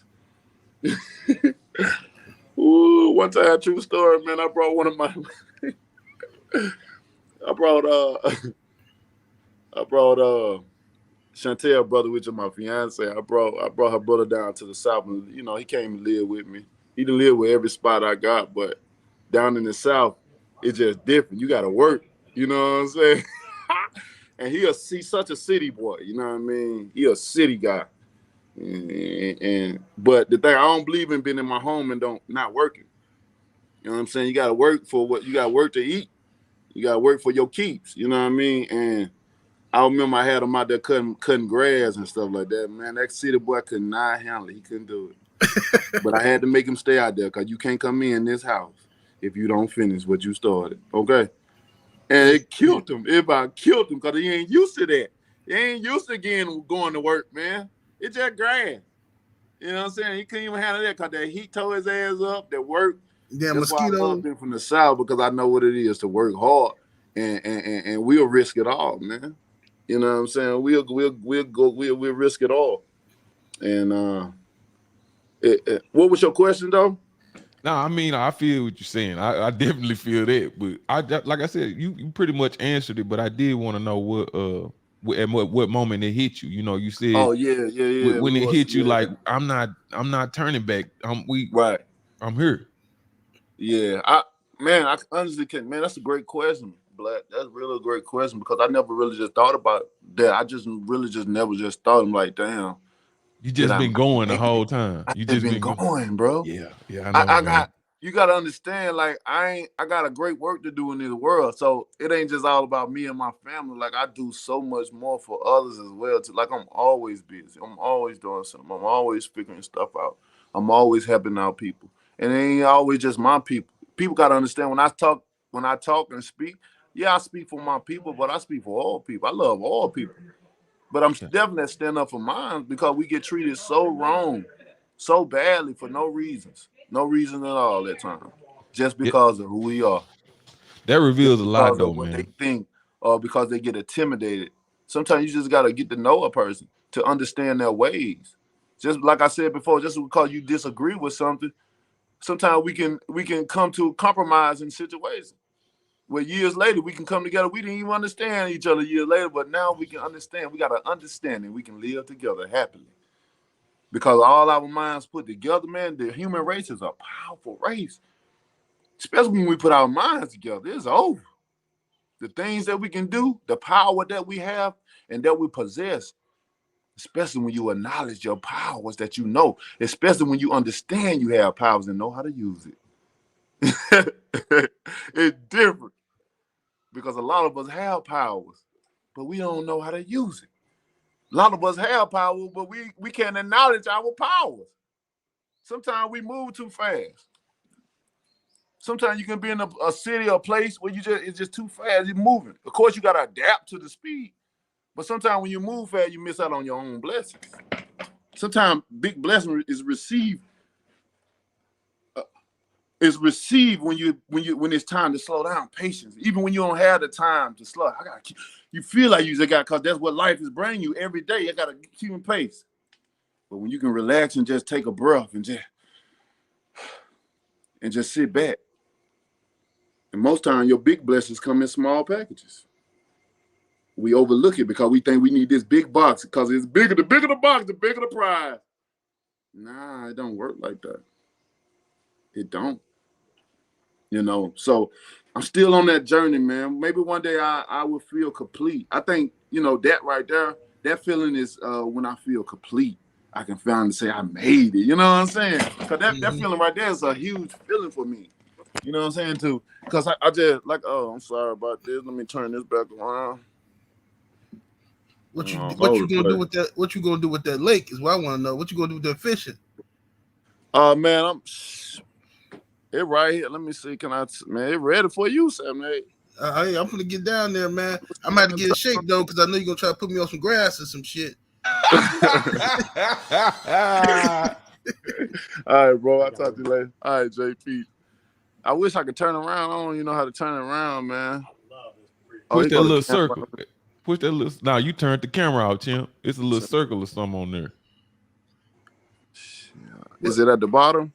Ooh, one time, true story, man. I brought one of my, I brought Chantel brother, which is my fiance. I brought her brother down to the South, and you know he came and lived with me. He didn't live with every spot I got, but down in the South, it's just different. You got to work. You know what I'm saying? And he's such a city boy. You know what I mean? He a city guy. But the thing, I don't believe in being in my home and not working. You know what I'm saying? You got to work for what you got to work to eat. You got to work for your keeps. You know what I mean? And I remember I had him out there cutting grass and stuff like that. Man, that city boy could not handle it. He couldn't do it. But I had to make him stay out there because you can't come in this house if you don't finish what you started. Okay? And it killed him. It about killed him because he ain't used to that. He ain't used to going to work, man. It's just grass. You know what I'm saying? He couldn't even handle that because that heat tore his ass up, that work. Damn That's mosquito. why I love being from the South, because I know what it is to work hard and we'll risk it all, man. You know what I'm saying? We'll risk it all. And what was your question though? No, I mean, I feel what you're saying. I definitely feel that, but like I said, you pretty much answered it. But I did want to know what moment it hit you. You know, you said, Oh yeah. when it hit you, like I'm not turning back. Right. I'm here. Yeah, I honestly can't. Man, that's a great question, Black. That's really a great question because I never really just thought about that. I just really just never just thought. I'm like, damn, You just been going the whole time. I You just just been going, bro. Yeah, I know, man. You gotta understand, like I got a great work to do in this world. So it ain't just all about me and my family. Like I do so much more for others as well. Like I'm always busy. I'm always doing something. I'm always figuring stuff out. I'm always helping out people. And it ain't always just my people. People gotta understand when I talk and speak, yeah, I speak for my people, but I speak for all people. I love all people. But I'm definitely stand up for mine because we get treated so wrong, so badly for no reasons. No reason at all at times. Just because of who we are. That reveals a lot Because though, of what man. they think or because they get intimidated. Sometimes you just gotta get to know a person to understand their ways. Just like I said before, just because you disagree with something, sometimes we can come to a compromise in situations. Well, years later, we can come together. We didn't even understand each other years later, but now we can understand. We got an understanding. We can live together happily. Because all our minds put together, man, the human race is a powerful race. Especially when we put our minds together, it's over. The things that we can do, the power that we have and that we possess, especially when you acknowledge your powers that you know, especially when you understand you have powers and know how to use it. It's different. Because a lot of us have powers, but we don't know how to use it. A lot of us have power, but we can't acknowledge our powers. Sometimes we move too fast. Sometimes you can be in a city or a place where it's just too fast. You're moving. Of course, you got to adapt to the speed. But sometimes when you move fast, you miss out on your own blessings. Sometimes big blessing is received. Is received when it's time to slow down. Patience, even when you don't have the time to slow. You feel like you just got, because that's what life is bringing you every day. I gotta keep in pace. But when you can relax and just take a breath and just sit back, and most times your big blessings come in small packages. We overlook it because we think we need this big box because it's bigger. The bigger the box, the bigger the prize. Nah, it don't work like that. It don't. You know, so I'm still on that journey, man. Maybe one day I will feel complete. I think, you know, that right there, that feeling is when I feel complete. I can finally say I made it. You know what I'm saying? Because that feeling right there is a huge feeling for me. You know what I'm saying, too? Because I just, like, oh, I'm sorry about this. Let me turn this back around. What you gonna do with that? What you gonna do with that lake is what I want to know. What you gonna do with that fishing? Man, it right here. Let me see. Man, it ready for you, Sam? I'm gonna get down there, man. I'm about to get in shape though, because I know you're gonna try to put me on some grass or some shit. All right, bro. I'll talk to you later. All right, JP. I wish I could turn around. I don't even know how to turn around, man. Push that little circle. Push that little. Now you turned the camera out, Champ. It's a little circle or something on there. Is it at the bottom?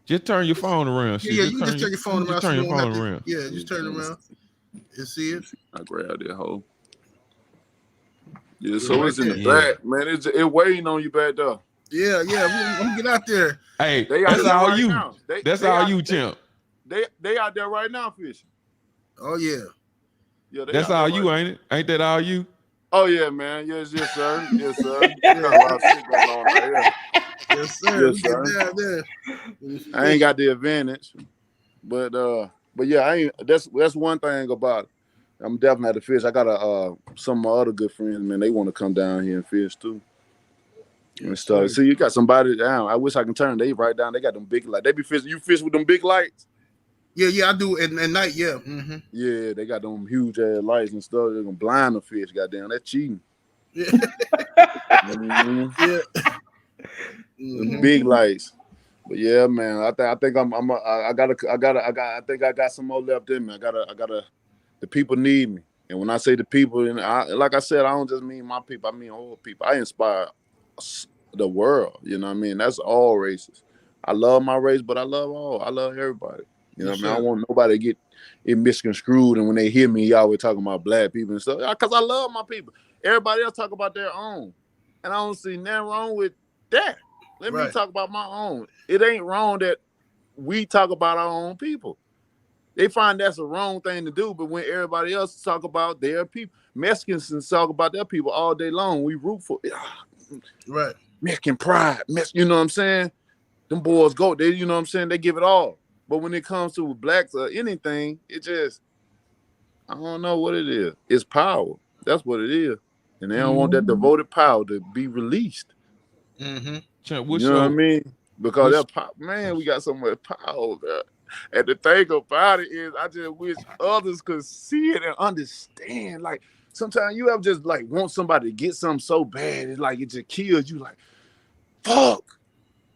Just turn your phone around. Yeah, you can just turn your phone around. Turn your phone around. Yeah, just turn it around and see it. I grabbed that hole. Yeah, so it's in the back, man. It's waiting on you back there. Yeah. I'm gonna get out there. Hey, that's all you. That's all you, Champ. They out there right now fishing. Oh yeah. Yeah, that's all you, ain't it? Ain't that all you? Oh yeah, man. Yes, sir. Yes, sir. Got a lot of shit going on right here. Yes, sir. Yes, sir. Down there. I ain't got the advantage, but yeah, I ain't. That's one thing about it. I'm definitely at the fish. I got some of my other good friends, man. They want to come down here and fish too. And stuff. See, you got somebody down. I wish I can turn. They right down. They got them big lights. They be fishing. You fish with them big lights? Yeah, I do at night. Yeah. Mm-hmm. Yeah, they got them huge ass lights and stuff. They're gonna blind the fish. Goddamn, that's cheating. Yeah. Mm-hmm. Yeah. Mm-hmm. Big lights. But yeah, man. I think I think I got some more left in me. I gotta. The people need me, and when I say the people, and like I said, I don't just mean my people. I mean all people. I inspire the world. You know what I mean? That's all races. I love my race, but I love all. I love everybody. You know what I mean? I don't want nobody to get it misconstrued, and when they hear me, y'all always talking about black people and stuff. Because I love my people. Everybody else talk about their own, and I don't see nothing wrong with that. Let me talk about my own. It ain't wrong that we talk about our own people. They find that's a wrong thing to do, but when everybody else talk about their people, Mexicans talk about their people all day long. We root for it. Right. Mexican pride. You know what I'm saying? Them boys go. They, you know what I'm saying? They give it all. But when it comes to blacks or anything, it just, I don't know what it is. It's power. That's what it is. And they don't want that devoted power to be released. Mm-hmm. You know what I mean? Because that power, man, we got so much power there. And the thing about it is, I just wish others could see it and understand. Like, sometimes you ever just, like, want somebody to get something so bad, it's like, it just kills you. Like, fuck.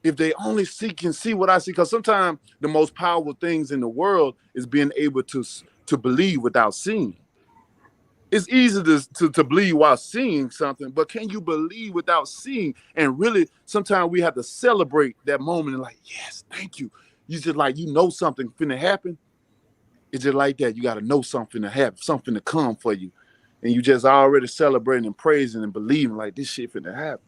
If they only can see what I see. Because sometimes the most powerful things in the world is being able to believe without seeing. It's easy to believe while seeing something, but can you believe without seeing? And really, sometimes we have to celebrate that moment and like, yes, thank you. You just like, you know something finna happen. It's just like that. You got to know something to have, something to come for you. And you just already celebrating and praising and believing like this shit finna happen.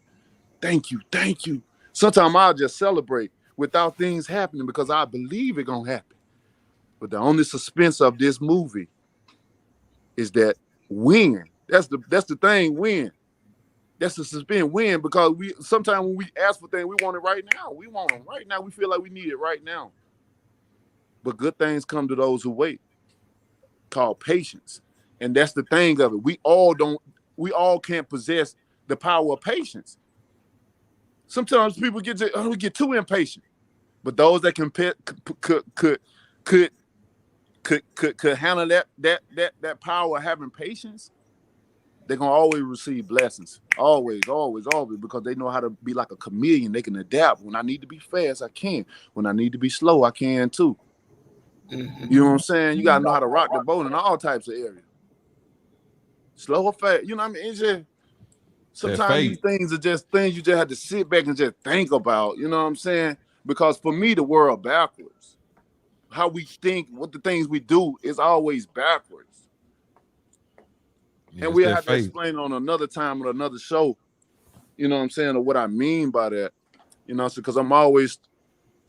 Thank you, thank you. Sometimes I'll just celebrate without things happening because I believe it gonna happen. But the only suspense of this movie is that when. That's the thing, when. That's the suspense, when, because we sometimes when we ask for things, we want it right now. We want them right now. We feel like we need it right now. But good things come to those who wait, called patience. And that's the thing of it. We all can't possess the power of patience. Sometimes people get too impatient. But those that could handle that power of having patience, they're gonna always receive blessings. Always, because they know how to be like a chameleon. They can adapt. When I need to be fast, I can. When I need to be slow, I can too. Mhm. You know what I'm saying? You gotta know how to rock the boat in all types of areas. Slow or fast. You know what I mean? It's just sometimes these things are just things you just have to sit back and just think about. You know what I'm saying? Because for me, the world backwards. How we think, what the things we do is always backwards. Yeah, and we'll have to explain on another time or another show, you know what I'm saying, or what I mean by that. You know, because I'm always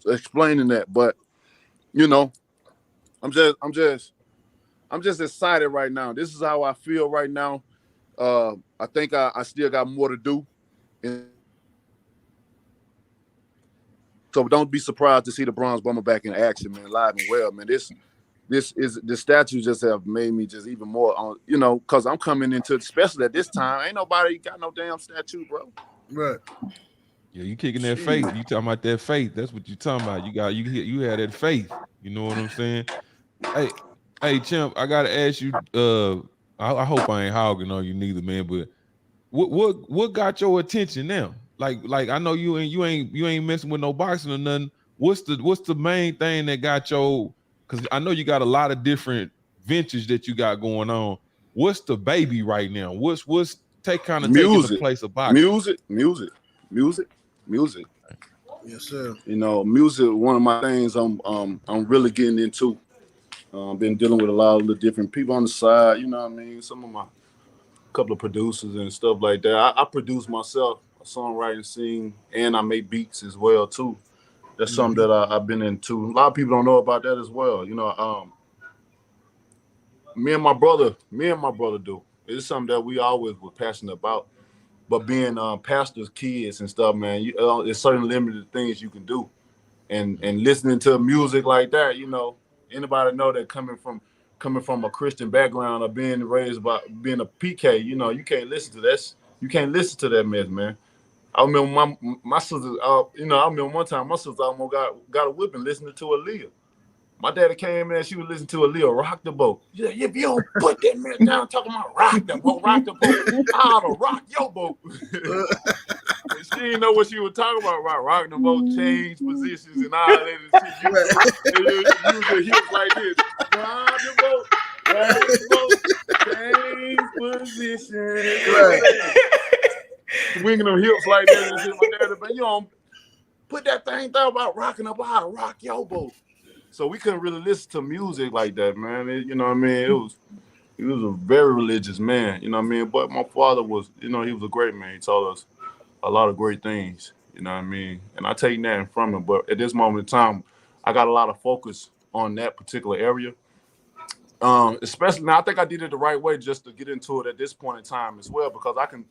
explaining that. But, you know, I'm just excited right now. This is how I feel right now. I think I still got more to do. And so don't be surprised to see the Bronze Bomber back in action, man, live and well, man. The statues just have made me just even more on, you know, because I'm coming into, especially at this time, ain't nobody got no damn statue, bro. Right. Yeah, you kicking that faith. You talking about that faith. That's what you talking about. You had that faith. You know what I'm saying? Hey, Chimp, I gotta ask you, I hope I ain't hogging on you neither, man, but what got your attention now? Like I know you ain't messing with no boxing or nothing. What's the main thing that got your, because I know you got a lot of different ventures that you got going on. What's the baby right now? What's taking the place of boxing? Music. Yes, sir. You know, music, one of my things I'm really getting into. Been dealing with a lot of the different people on the side, you know what I mean? Some of my couple of producers and stuff like that. I produce myself, I songwrite and sing, and I make beats as well too. That's something that I've been into. A lot of people don't know about that as well. You know, me and my brother do. It's something that we always were passionate about. But being pastors' kids and stuff, man, there's certain limited things you can do. And listening to music like that, you know, anybody know that coming from a Christian background or being raised by being a PK, you know, you can't listen to that. You can't listen to that mess, man. I remember my sister, you know, I remember one time my sister almost got a whipping listening to Aaliyah. My daddy came in, she was listening to Aaliyah rock the boat. She said, if you don't put that man down talking about rock the boat, I'll rock your boat. She didn't know what she was talking about, right? Rocking the boat, change positions and all that shit. Use the hips like this. Rock the boat, change position. Right. Swinging them hips like that and shit. My daddy, but you don't put that thing down about rocking the boat, I'll rock your boat. So we couldn't really listen to music like that, man. You know what I mean? He was a very religious man, you know what I mean? But my father was, you know, he was a great man. He taught us a lot of great things, you know what I mean? And I take that from him. But at this moment in time, I got a lot of focus on that particular area. Especially now, I think I did it the right way just to get into it at this point in time as well, because I can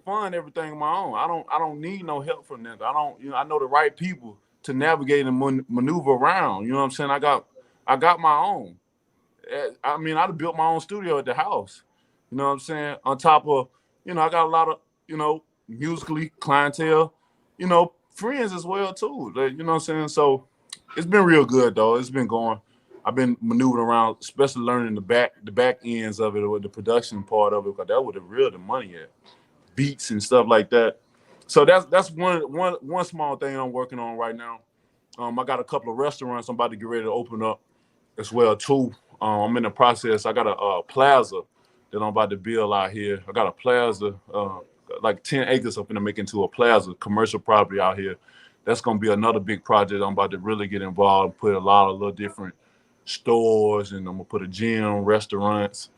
fund everything on my own. I don't need no help from that. I know the right people to navigate and maneuver around. You know what I'm saying? I got my own. I mean, I built my own studio at the house. You know what I'm saying? On top of, you know, I got a lot of, you know, musically clientele, you know, friends as well too. You know what I'm saying? So it's been real good though. It's been going. I've been maneuvering around, especially learning the back ends of it, or the production part of it, because that was the money at. Beats and stuff like that. So that's one small thing I'm working on right now. I got a couple of restaurants I'm about to get ready to open up as well too. I'm in the process. I got a plaza that I'm about to build out here. I got a plaza, like 10 acres I'm gonna make into a plaza, commercial property out here. That's gonna be another big project I'm about to really get involved and put a lot of little different stores, and I'm gonna put a gym, restaurants.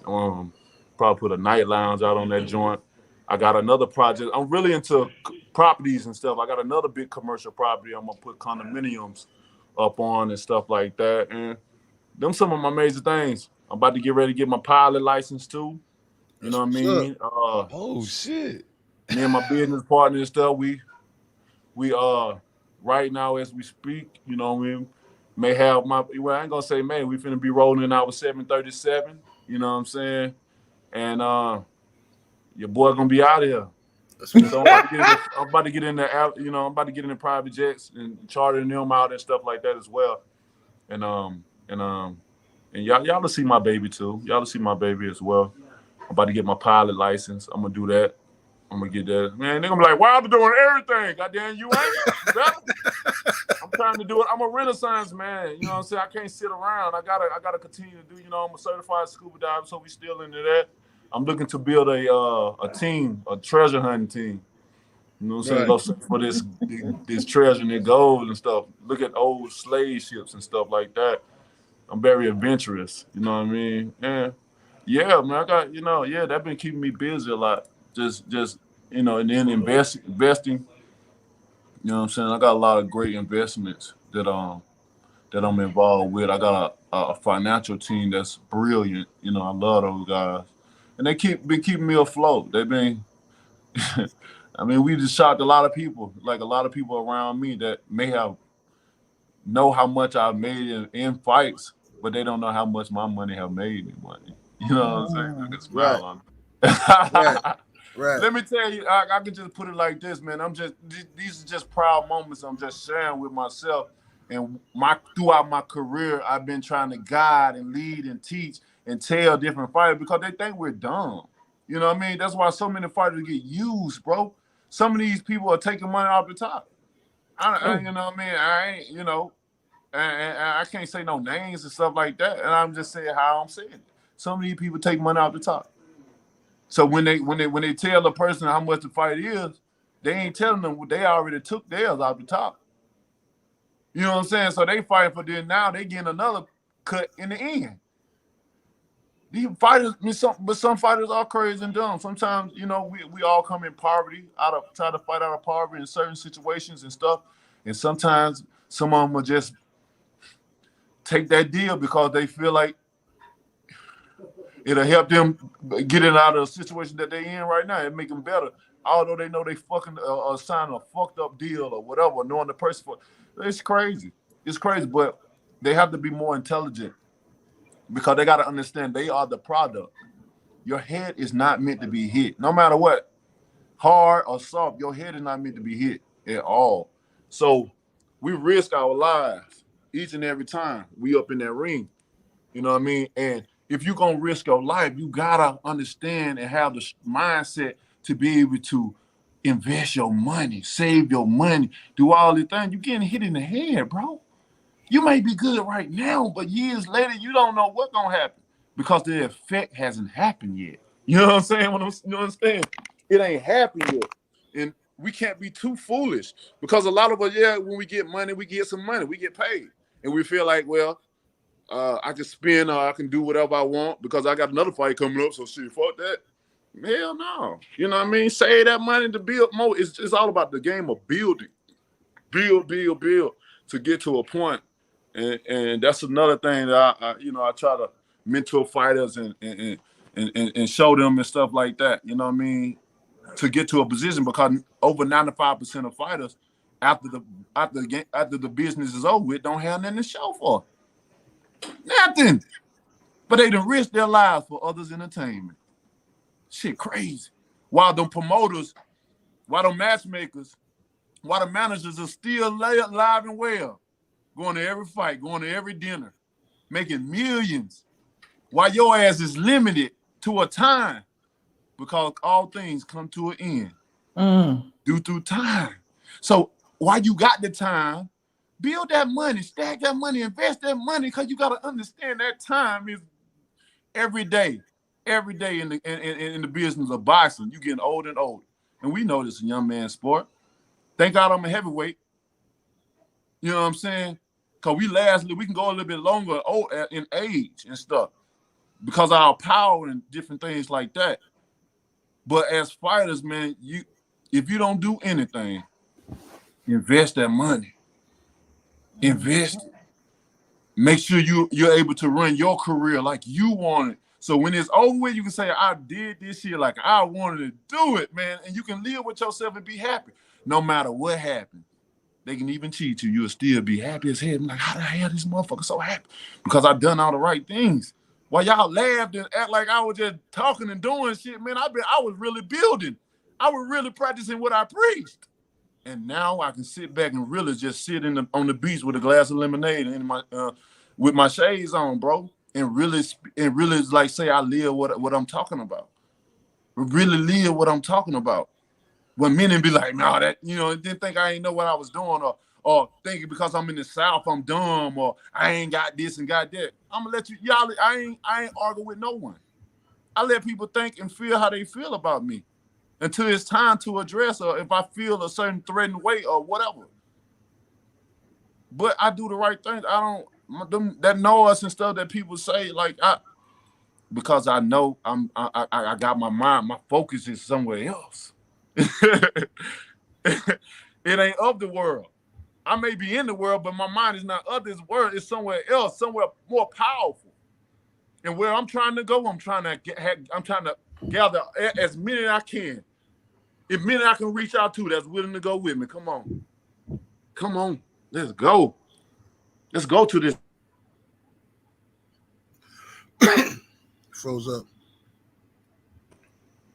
Probably put a night lounge out on that joint. I got another project. I'm really into properties and stuff. I got another big commercial property I'm gonna put condominiums up on and stuff like that. And them some of my major things. I'm about to get ready to get my pilot license too. You know what I mean? Oh shit. Me and my business partner and stuff, we right now as we speak, you know, we may have I ain't gonna say man, we finna be rolling our 737, you know what I'm saying? And your boy gonna be out of here. So I'm about to get in the you know, I'm about to get in the private jets and chartering them out and stuff like that as well. And y'all will see my baby too. Y'all will see my baby as well. I'm about to get my pilot license. I'm gonna do that. I'm gonna get that. Man, they're gonna be like, wow, they're doing everything. Goddamn, you ain't better. I'm trying to do it. I'm a Renaissance man. You know what I'm saying? I can't sit around. I gotta continue to do, you know, I'm a certified scuba diver, so we still into that. I'm looking to build a team, a treasure hunting team. You know what I'm saying? Go search for this treasure and the gold and stuff. Look at old slave ships and stuff like that. I'm very adventurous. You know what I mean? Yeah, man. I got, that's been keeping me busy a lot. Just and then investing. You know what I'm saying? I got a lot of great investments that I'm involved with. I got a financial team that's brilliant. You know, I love those guys, and they been keeping me afloat. They've been. I mean, we just shocked a lot of people. Like a lot of people around me that may know how much I've made in fights, but they don't know how much my money have made me money. You know what I'm saying? I can smile on it. Right. Let me tell you, I can just put it like this, man. These are just proud moments I'm just sharing with myself. And throughout my career, I've been trying to guide and lead and teach and tell different fighters because they think we're dumb. You know what I mean? That's why so many fighters get used, bro. Some of these people are taking money off the top. You know what I mean? I ain't, and I can't say no names and stuff like that. And I'm just saying how I'm saying it. Some of these people take money off the top. So when they tell a person how much the fight is, they ain't telling them they already took theirs off the top. You know what I'm saying? So they fighting for this now. They getting another cut in the end. These fighters, but some fighters are crazy and dumb. Sometimes, we all come in poverty, try to fight out of poverty in certain situations and stuff. And sometimes some of them will just take that deal because they feel like it'll help them get it out of the situation that they're in right now and make them better. Although they know they fucking signing a fucked up deal or whatever, knowing the person it's crazy. It's crazy, but they have to be more intelligent because they got to understand they are the product. Your head is not meant to be hit. No matter what, hard or soft, your head is not meant to be hit at all. So we risk our lives each and every time we up in that ring. You know what I mean? And if you're going to risk your life, you got to understand and have the mindset to be able to invest your money, save your money, do all the things. You're getting hit in the head, bro. You may be good right now, but years later, you don't know what's going to happen because the effect hasn't happened yet. You know what I'm saying? You know what I'm saying? It ain't happened yet. And we can't be too foolish because a lot of us, when we get money, we get some money, we get paid. And we feel like, well, I can spend or I can do whatever I want because I got another fight coming up, so shit, fuck that. Hell no. You know what I mean? Save that money to build more. It's all about the game of building. Build to get to a point. And that's another thing that I try to mentor fighters and show them and stuff like that. You know what I mean? To get to a position because over 95% of fighters after the business is over with don't have nothing to show for. Nothing. But they done risk their lives for others' entertainment. Shit crazy. While them promoters, while them matchmakers, while the managers are still alive and well, going to every fight, going to every dinner, making millions, while your ass is limited to a time because all things come to an end due to time. So while you got the time, build that money, stack that money, invest that money because you got to understand that time is every day in the business of boxing. You getting older and older. And we know this is a young man's sport. Thank God I'm a heavyweight. You know what I'm saying? Cause we can go a little bit longer in age and stuff because of our power and different things like that. But as fighters, man, if you don't do anything, invest that money. Invest it. Make sure you're able to run your career like you want it. So when it's over with, you can say, I did this shit like I wanted to do it, man. And you can live with yourself and be happy. No matter what happens. They can even cheat you. You'll still be happy as hell. I'm like, how the hell this motherfucker so happy? Because I've done all the right things. While y'all laughed and act like I was just talking and doing shit, man, I was really building. I was really practicing what I preached. And now I can sit back and really just sit on the beach with a glass of lemonade and with my shades on, bro, and really like say I live what I'm talking about. Really live what I'm talking about. When men be like, no, that, didn't think I ain't know what I was doing, or thinking because I'm in the South I'm dumb, or I ain't got this and got that. I'm gonna let y'all. I ain't arguing with no one. I let people think and feel how they feel about me until it's time to address, or if I feel a certain threatened way or whatever. But I do the right thing. I don't that noise and stuff that people say, like because I know I got my mind, my focus is somewhere else. It ain't of the world. I may be in the world, but my mind is not of this world. It's somewhere else, somewhere more powerful. And where I'm trying to go, I'm trying to gather as many as I can. As many I can reach out to that's willing to go with me. Come on, let's go. Let's go to this. Froze up.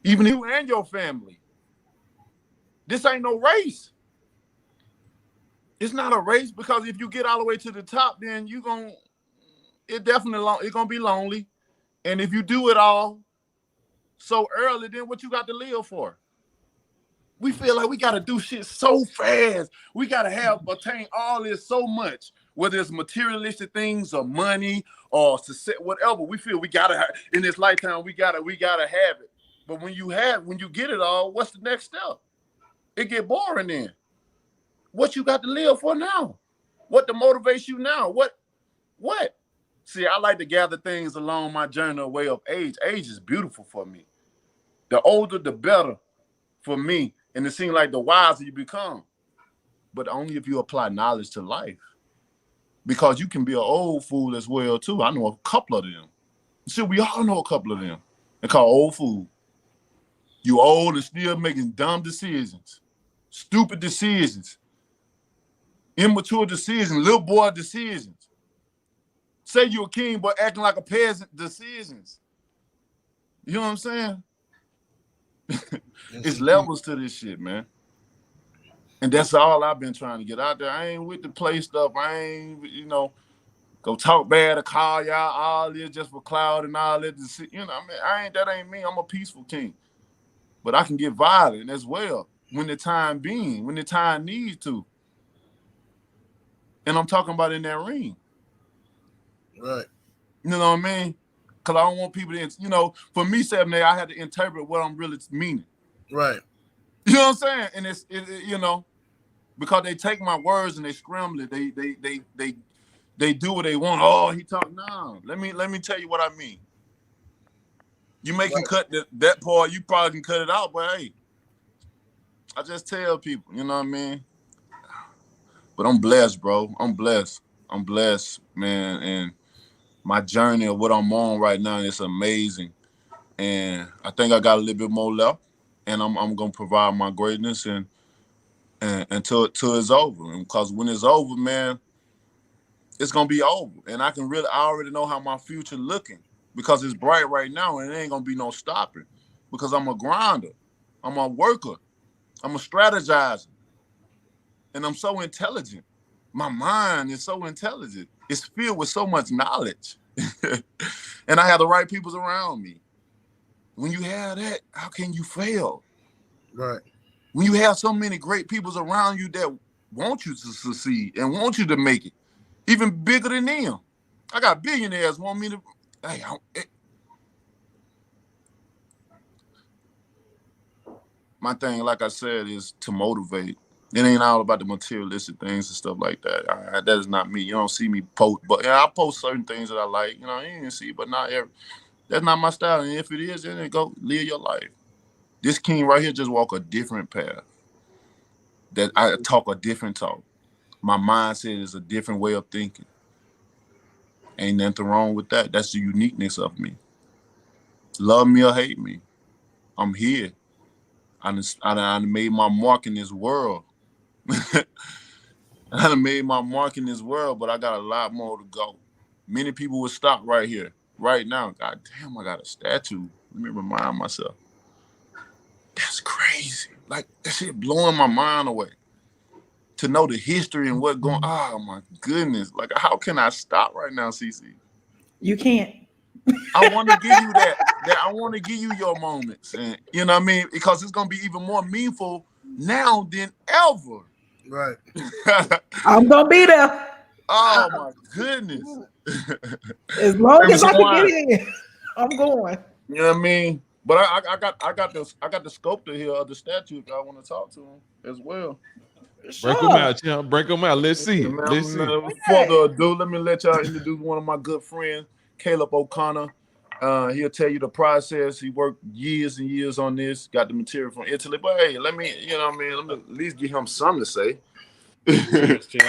Even you and your family. This ain't no race. It's not a race, because if you get all the way to the top, then it's gonna be lonely. And if you do it all so early, then what you got to live for? We feel like we got to do shit so fast. We got to attain all this so much, whether it's materialistic things or money or success, whatever. We feel we got to have in this lifetime. We gotta have it. But when you get it all, what's the next step? It get boring then. What you got to live for now? What to motivate you now? What? See, I like to gather things along my journey away of age. Age is beautiful for me. The older, the better for me. And it seems like the wiser you become. But only if you apply knowledge to life. Because you can be an old fool as well, too. I know a couple of them. See, we all know a couple of them. They're called old fool. You old and still making dumb decisions. Stupid decisions. Immature decisions. Little boy decisions. Say you're a king, but acting like a peasant decisions. You know what I'm saying? It's levels to this shit, man. And that's all I've been trying to get out there. I ain't with the play stuff. I ain't, go talk bad or call y'all all this just for cloud and all that. That ain't me. I'm a peaceful king. But I can get violent as well when the time needs to. And I'm talking about in that ring. Right. You know what I mean? Because I don't want people to, for me, 7 I had to interpret what I'm really meaning. Right. You know what I'm saying? And it's because they take my words and they scramble it. They do what they want. Oh, he talk. No, let me tell you what I mean. You may can cut that part. You probably can cut it out, but hey, I just tell people, you know what I mean? But I'm blessed, bro. I'm blessed, man. And my journey of what I'm on right now is amazing. And I think I got a little bit more left. And I'm gonna provide my greatness and until it's over. And because when it's over, man, it's gonna be over. And I already know how my future looking because it's bright right now and it ain't gonna be no stopping. Because I'm a grinder, I'm a worker, I'm a strategizer, and I'm so intelligent. My mind is so intelligent. It's filled with so much knowledge. And I have the right people around me. When you have that, how can you fail? Right. When you have so many great people around you that want you to succeed and want you to make it, even bigger than them. I got billionaires want me to, my thing, like I said, is to motivate It ain't all about the materialistic things and stuff like that. That is not me. You don't see me post, but I post certain things that I like. You didn't see, but not every. That's not my style. And if it is, then go live your life. This king right here just walk a different path. That I talk a different talk. My mindset is a different way of thinking. Ain't nothing wrong with that. That's the uniqueness of me. Love me or hate me, I'm here. I done made my mark in this world. I done made my mark in this world, but I got a lot more to go. Many people would stop right here, right now. God damn, I got a statue. Let me remind myself. That's crazy. Like, that shit blowing my mind away. To know the history and what's going on. Oh, my goodness. Like, how can I stop right now, CC? You can't. I want to give you that I want to give you your moments. And you know what I mean? Because it's going to be even more meaningful now than ever. Right. I'm going to be there. Oh, my goodness. As long as I can get in, I'm going. You know what I mean? But I got the sculptor here of the statue. I want to talk to him as well. Sure. Break them out, champ. Break them out. Let's see. Man, Let's see. Before ado, let me let y'all introduce one of my good friends, Caleb O'Connor. He'll tell you the process. He worked years and years on this. Got the material from Italy. But hey, let me at least give him something to say.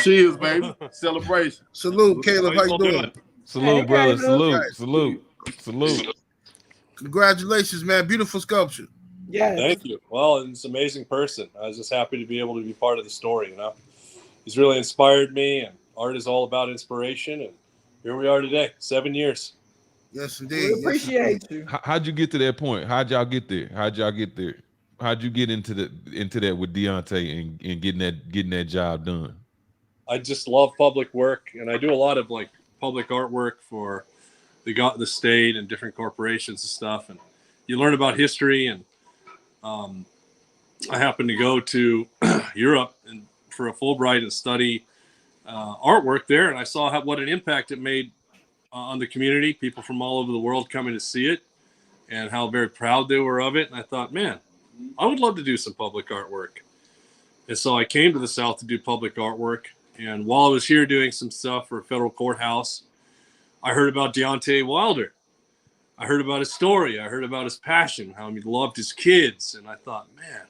Cheers, baby. Celebration. Salute, Caleb. How you doing? Salute, brother. Caleb. Salute. Congratulations, man. Beautiful sculpture. Yes. Thank you. Well, he's an amazing person. I was just happy to be able to be part of the story, He's really inspired me, and art is all about inspiration, and here we are today, 7 years. Yes, indeed. We appreciate you. How'd you get to that point? How'd y'all get there? How'd you get into that with Deontay and getting that job done? I just love public work, and I do a lot of public artwork for the state and different corporations and stuff, and you learn about history. And I happened to go to Europe and for a Fulbright and study artwork there, and I saw what an impact it made on the community, people from all over the world coming to see it, and how very proud they were of it. And I thought, man, I would love to do some public artwork. And so I came to the South to do public artwork. And while I was here doing some stuff for a federal courthouse, I heard about Deontay Wilder. I heard about his story. I heard about his passion, how he loved his kids. And I thought, man,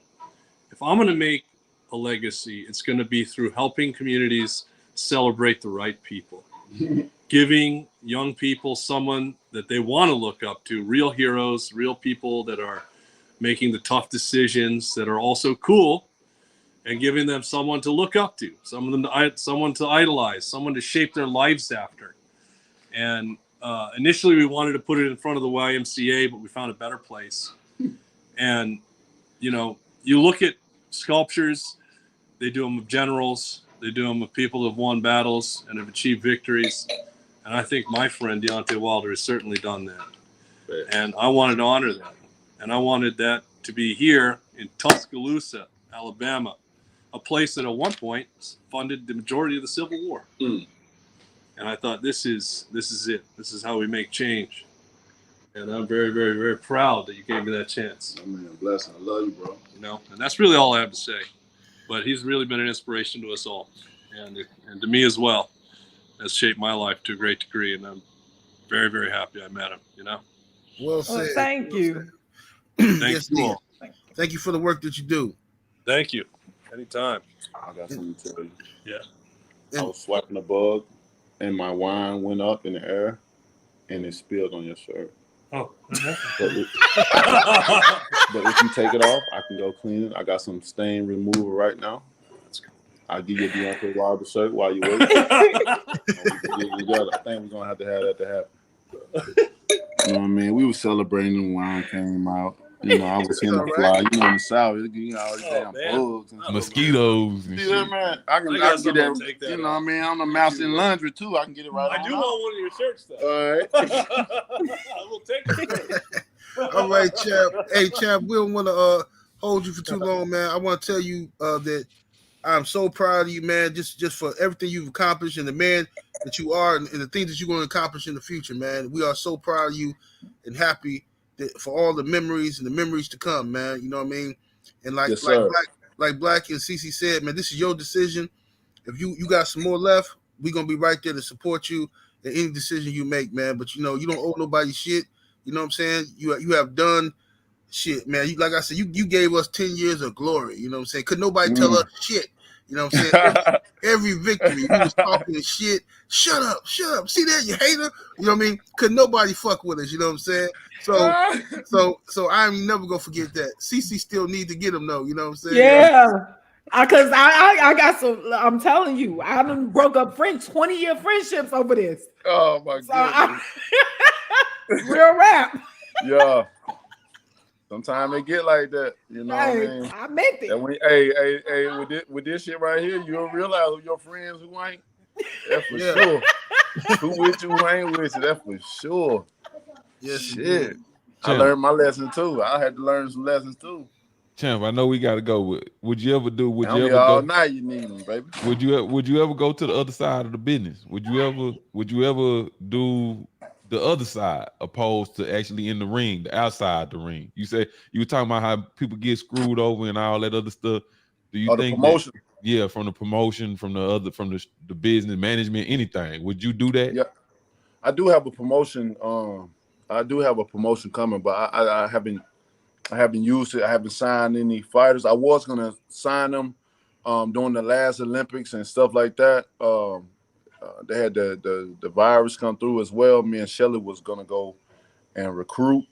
if I'm going to make a legacy, it's going to be through helping communities celebrate the right people. Giving young people someone that they want to look up to, real heroes, real people that are making the tough decisions, that are also cool, and giving them someone to look up to, someone to idolize, someone to shape their lives after. And initially we wanted to put it in front of the YMCA, but we found a better place. And, you look at sculptures, they do them of generals, they do them of people who have won battles and have achieved victories. And I think my friend Deontay Wilder has certainly done that. And I wanted to honor that. And I wanted that to be here in Tuscaloosa, Alabama, a place that at one point funded the majority of the Civil War. And I thought, this is it. This is how we make change. And I'm very, very, very proud that you gave me that chance. Oh, man, blessing. I love you, bro. And that's really all I have to say. But he's really been an inspiration to us all, and to me as well. Has shaped my life to a great degree, and I'm very, very happy I met him. Well said. Thank you. Thank you all. Thank you for the work that you do. Thank you. Anytime. I got something to tell you. Yeah. I was swiping a bug, and my wine went up in the air, and it spilled on your shirt. Oh. But if you take it off, I can go clean it. I got some stain remover right now. I'll give you a Deontay Wilder shirt while you wait. I think we're gonna have that to happen. You know what I mean? We were celebrating when wine came out. I was in the fly. In the South, all these damn bugs and mosquitoes. And shit. Man, I can get that. You know what I mean? I'm a mouse in laundry too. I can get it right. I do want one of your shirts though. All right. I will take it. All right, Champ. Hey, Champ, we don't want to hold you for too long, man. I want to tell you that I'm so proud of you, man, just for everything you've accomplished and the man that you are and the things that you're going to accomplish in the future, man. We are so proud of you and happy for all the memories and the memories to come, man. You know what I mean? And like like Black and CC said, man, this is your decision. If you got some more left, we're gonna be right there to support you in any decision you make, man. But you don't owe nobody shit. You know what I'm saying? You have done shit, man. You, like I said, you gave us 10 years of glory. You know what I'm saying? Could nobody tell us shit? You know what I'm saying? Every victory, we was talking shit. Shut up. See that, you hater? You know what I mean? Could nobody fuck with us? You know what I'm saying? So I'm never gonna forget that. CC still need to get him though. You know what I'm saying? Yeah. Because I got some. I'm telling you, I done broke up 20-year friendships over this. Oh my goodness. Real rap. Yeah. Sometimes they get like that, you know what I mean? I meant it. And when, hey, with this shit right here, you'll realize who your friends who ain't. That's for sure. Who with you, who ain't with you, that's for sure. Yes, shit. I learned my lesson too. I had to learn some lessons too. Champ, I know we got to go. Would you ever go all night? You need me, baby. Would you ever go to the other side of the business? Would you ever do the other side opposed to actually in the ring, the outside the ring? You said you were talking about how people get screwed over and all that other stuff. Do you think the promotion? From the promotion, from the business management, anything? Would you do that? Yeah, I do have a promotion. I do have a promotion coming, but I haven't used it. I haven't signed any fighters. I was gonna sign them during the last Olympics and stuff like that. They had the virus come through as well. Me and Shelly was gonna go and recruit.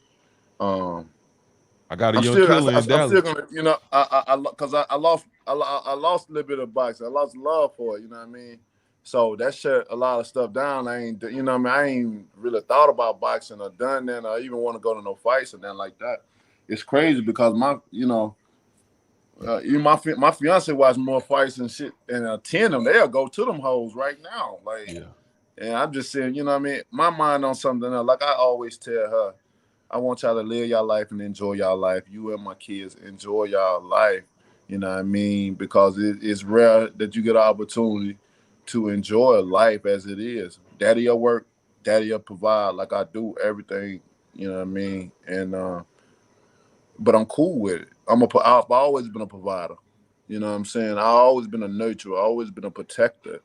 I got a young killer in Dallas. I'm still gonna, because I lost a little bit of boxing. I lost love for it. You know what I mean? So that shut a lot of stuff down. I ain't really thought about boxing or done that, or even want to go to no fights or nothing like that. It's crazy because even my fiance watch more fights and shit and attend them. They'll go to them hoes right now. And I'm just saying, you know what I mean? My mind on something else. Like I always tell her, I want y'all to live y'all life and enjoy y'all life. You and my kids enjoy y'all life. You know what I mean? Because it's rare that you get an opportunity to enjoy life as it is. Daddy will work, daddy will provide like I do everything. You know what I mean? And but I'm cool with it. I've always been a provider. You know what I'm saying? I've always been a nurturer. I've always been a protector.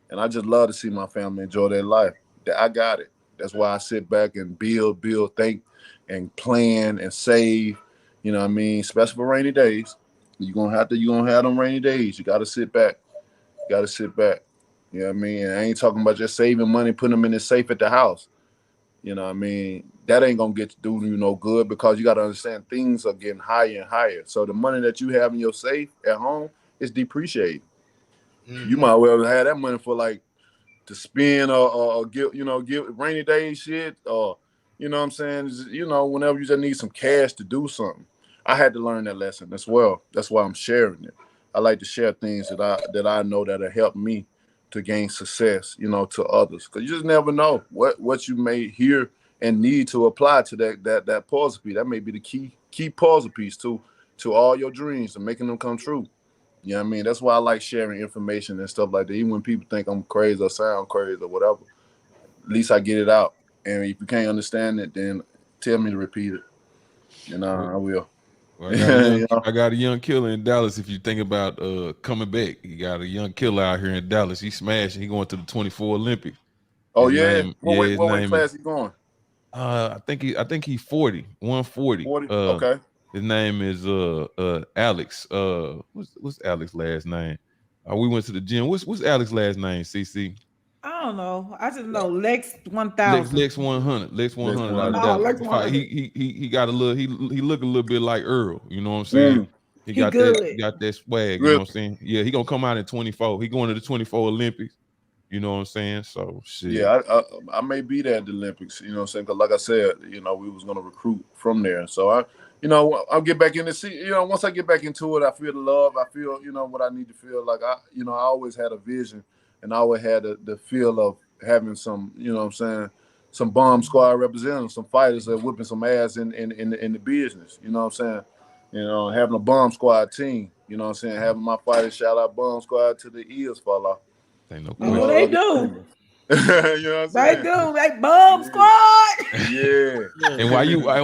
And I just love to see my family enjoy their life. I got it. That's why I sit back and build, think, and plan and save. You know what I mean? Especially for rainy days. You're gonna have them rainy days. You gotta sit back. You know what I mean? And I ain't talking about just saving money, putting them in the safe at the house. You know what I mean? That ain't gonna do you no good because you gotta understand things are getting higher and higher. So the money that you have in your safe at home is depreciating. Mm-hmm. You might well have that money for like to spend or give rainy day shit or you know what I'm saying? Whenever you just need some cash to do something. I had to learn that lesson as well. That's why I'm sharing it. I like to share things that I know that'll help me to gain success, to others. Because you just never know what you may hear and need to apply to that puzzle piece. That may be the key puzzle piece to all your dreams and making them come true. You know what I mean? That's why I like sharing information and stuff like that. Even when people think I'm crazy or sound crazy or whatever, at least I get it out. And if you can't understand it, then tell me to repeat it. I will. Well, I got a young killer in Dallas. If you think about coming back, you got a young killer out here in Dallas. He's smashing. He going to the 24 Olympics. Oh yeah. What weight class he going? I think he's 40, 140. 40. Okay. His name is Alex. What's Alex's last name? We went to the gym. What's Alex's last name? CC. I don't know. I just know Lex 1000. Lex 100. Lex 100. Lex 100. He got a little. He look a little bit like Earl. You know what I'm saying? He got that swag. You know what I'm saying? Yeah, he gonna come out in 24. He going to the 24 Olympics. You know what I'm saying? So shit. Yeah, I may be there at the Olympics. You know what I'm saying? Because like I said, we was gonna recruit from there. So I'll get back in the seat. Once I get back into it, I feel the love. I feel what I need to feel. Like I always had a vision. And I always had the feel of having some, some bomb squad representatives, some fighters that whipping some ass in the business. You know what I'm saying? Having a bomb squad team. You know what I'm saying? Having my fighters shout out bomb squad to the ears fall off. Ain't no question. They do. You know what I'm They saying? do. They bomb squad. Yeah. And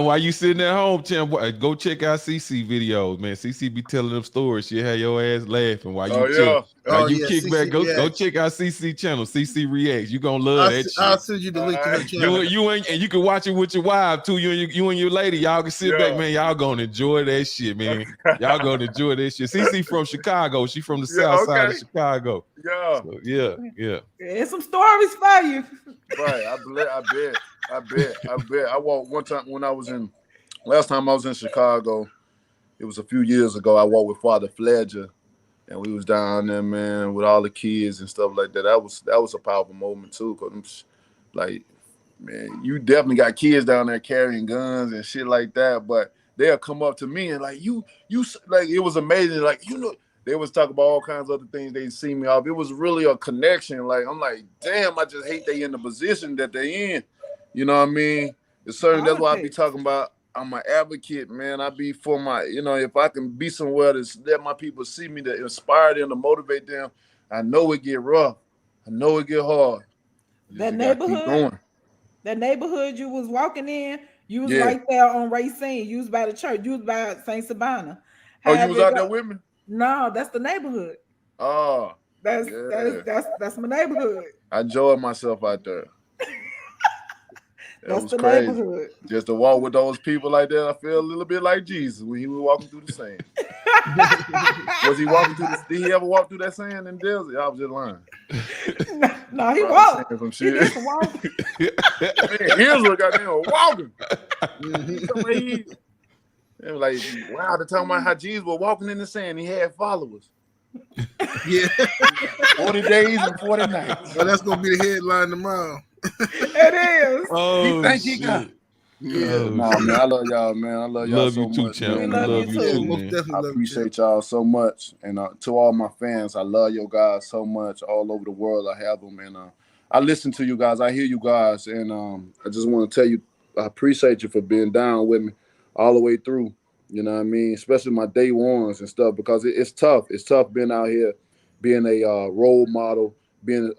while you sitting at home, champ, go check out CC videos, man. CC be telling them stories. She had your ass laughing while you Oh yeah. While Oh you yeah, kick CC back. Go Reacts. check out CC channel. CC Reacts. You gonna love that I'll shit. send you the link to her channel. And you can watch it with your wife too. You and your lady. Y'all can sit back, man. Y'all gonna enjoy that shit, man. Y'all gonna enjoy that shit. CC from Chicago. She from the south side of Chicago. Yeah. So, yeah. There's some stories for you. Right. I bet. I walked one time when I was in. Last time I was in Chicago, it was a few years ago. I walked with Father Fledger, and we was down there, man, with all the kids and stuff like that. That was a powerful moment too, cause like, man, you definitely got kids down there carrying guns and shit like that. But they'll come up to me and like you like it was amazing. Like they was talking about all kinds of other things they see me off. It was really a connection. Like I'm like, damn, I just hate they in the position that they in. You know what I mean? It's certain. That's why I be talking about. I'm an advocate, man. I be for my, if I can be somewhere to let my people see me, to inspire them, to motivate them. I know it get rough. I know it get hard. That neighborhood you was walking in, you was right there on Racine. You was by the church. You was by St. Sabina. Oh, you was out there with me? No, that's the neighborhood. Oh, that's my neighborhood. I enjoyed myself out there. That's the crazy. Neighborhood. Just to walk with those people like that, I feel a little bit like Jesus when he was walking through the sand. Was he walking through did he ever walk through that sand in the desert? I was just lying. No, he walked. Some shit. He didn't walk. Man, here's what goddamn walking. They were like, wow, they're talking about how Jesus was walking in the sand. He had followers. Yeah. 40 days and 40 nights. Well, that's gonna be the headline tomorrow. It is. Oh, he think he got. Yeah, man, I love y'all, man. I love y'all so much. Champ. We love you too. I appreciate y'all so much, and to all my fans, I love you guys so much. All over the world, I have them, and I listen to you guys. I hear you guys, and I just want to tell you, I appreciate you for being down with me all the way through. You know what I mean? Especially my day ones and stuff, because it's tough. It's tough being out here, being a role model, being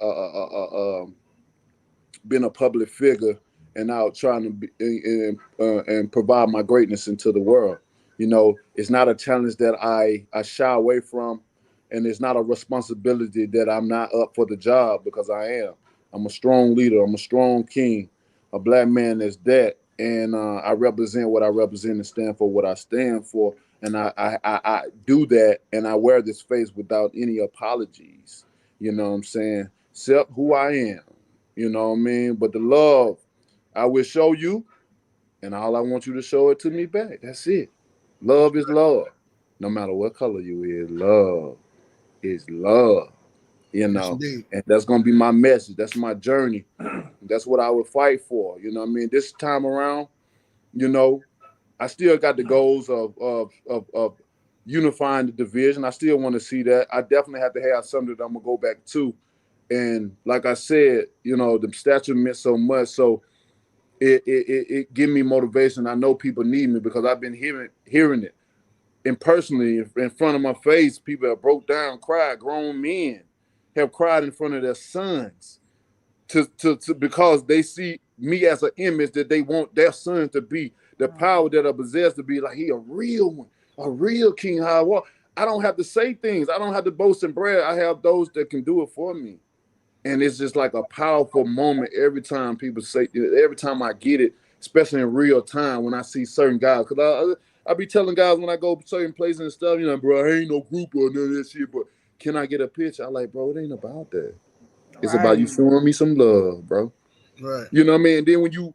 a public figure, and out trying to be and provide my greatness into the world. It's not a challenge that I shy away from, and it's not a responsibility that I'm not up for the job, because I am. I'm a strong leader. I'm a strong king, a black man that's that, and I represent what I represent and stand for what I stand for, and I do that, and I wear this face without any apologies. You know what I'm saying? Except who I am. You know what I mean? But the love I will show you, and all I want you to show it to me back. That's it. Love is love. No matter what color you is, love is love. And that's going to be my message. That's my journey. That's what I would fight for. You know what I mean? This time around, I still got the goals of unifying the division. I still want to see that. I definitely have to have something that I'm going to go back to. And like I said, the statue meant so much. So it give me motivation. I know people need me, because I've been hearing it. And personally, in front of my face, people have broke down, cried. Grown men have cried in front of their sons because they see me as an image that they want their son to be, the power that I possess, to be like, he a real one, a real king. I don't have to say things. I don't have to boast and brag. I have those that can do it for me. And it's just like a powerful moment every time people say, every time I get it, especially in real time when I see certain guys. Because I be telling guys when I go certain places and stuff, bro, I ain't no group or none of that shit, but can I get a picture? I'm like, bro, it ain't about that. It's about you showing me some love, bro. Right. You know what I mean? And then when you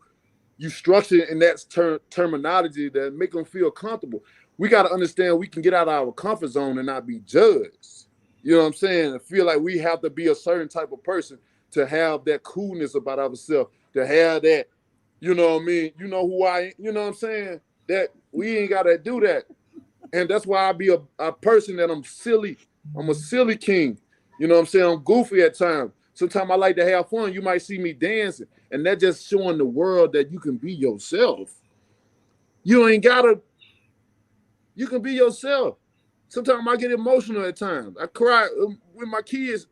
structure it in that terminology that make them feel comfortable, we got to understand we can get out of our comfort zone and not be judged. You know what I'm saying? I feel like we have to be a certain type of person to have that coolness about ourselves, to have that, you know what I mean? You know who I am, you know what I'm saying? That we ain't got to do that. And that's why I be a person that I'm silly. I'm a silly king. You know what I'm saying? I'm goofy at times. Sometimes I like to have fun. You might see me dancing. And that's just showing the world that you can be yourself. You ain't got to. You can be yourself. Sometimes I get emotional at times. I cry when my kids,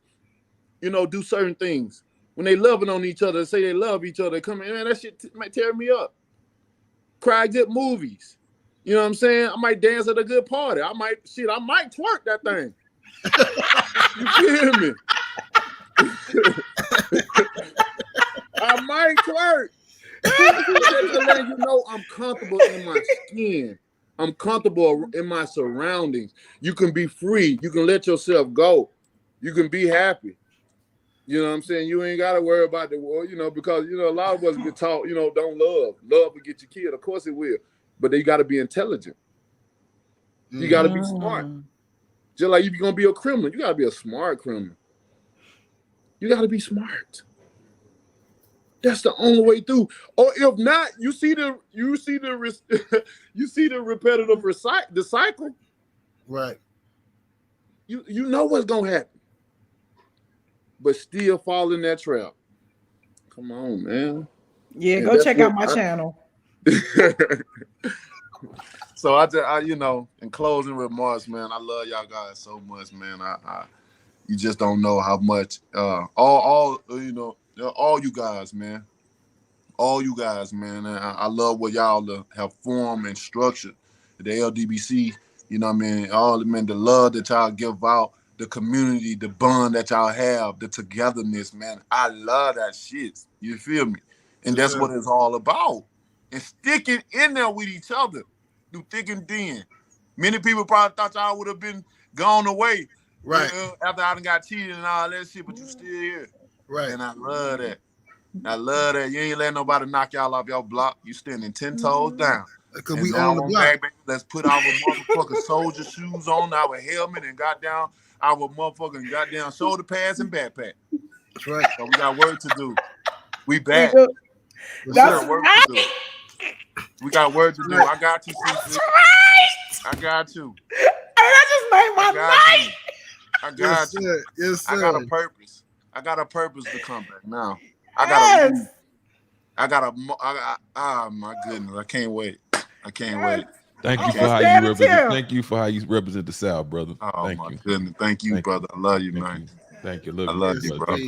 do certain things. when they loving on each other, say they love each other, come in, man, that shit might tear me up. Cry good movies. You know what I'm saying? I might dance at a good party. I might twerk that thing. You feel me? I might twerk. You know, I'm comfortable in my skin. I'm comfortable in my surroundings. You can be free. You can let yourself go. You can be happy. You know what I'm saying? You ain't got to worry about the world, you know, because, you know, a lot of us get taught, you know, don't love. Love will get you killed. Of course it will. But you got to be intelligent. You got to be smart. Just like if you're going to be a criminal, you got to be a smart criminal. You got to be smart. That's the only way through. Or if not, you see the repetitive the cycle. Right. You know what's gonna happen, but still fall in that trap. Come on, man. Yeah, and go check out my channel. So I you know, in closing remarks, man, I love y'all guys so much, man. You just don't know how much all you know, all you guys, man. All you guys, man. I love what y'all have formed and structured. The LDBC, you know what I mean? The love that y'all give out, the community, the bond that y'all have, the togetherness, man. I love that shit. You feel me? And that's what it's all about. And sticking in there with each other through thick and thin. Many people probably thought y'all would have been gone away. Right. After I done got cheated and all that shit, but you still here. Right. And I love that. I love that. You ain't letting nobody knock y'all off your block. You standing 10 toes down. Because we on the block. Baby, let's put our motherfucking soldier shoes on, our helmet, and our motherfucking goddamn shoulder pads and backpack. That's right. So we got work to do. We back. We got work to do. We got work to do. I got you, CC. I got you. Hey, that just made my night. I got you. Yes, sir. I got a purpose. I got a purpose to come back now. I got oh my goodness. I can't wait. Wait. Thank you for how you represent. Thank you for how you represent the South, brother. Oh thank my you. goodness. Thank you, brother. I love you, man. Thank you. I love you, brother.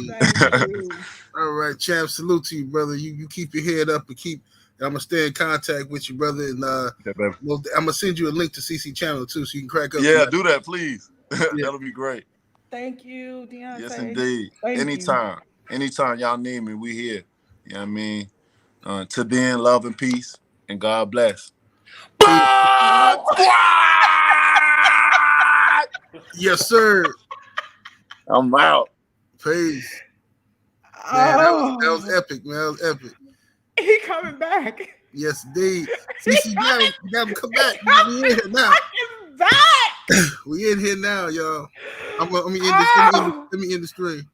All right, champ. Salute to you, brother. You keep your head up and I'm gonna stay in contact with you, brother. And I'm gonna send you a link to CC channel too, so you can crack up. Yeah, do that, please. That'll be great. Thank you, Deontay. Yes, indeed. Anytime y'all need me, we here. You know what I mean? To then, love and peace, and God bless. Yes, sir. I'm out. Peace. Man, that was epic, man. That was epic. He coming back. Yes, indeed. CC, you gotta come back. We in here now. Back. We in here now, y'all. Let me end the stream.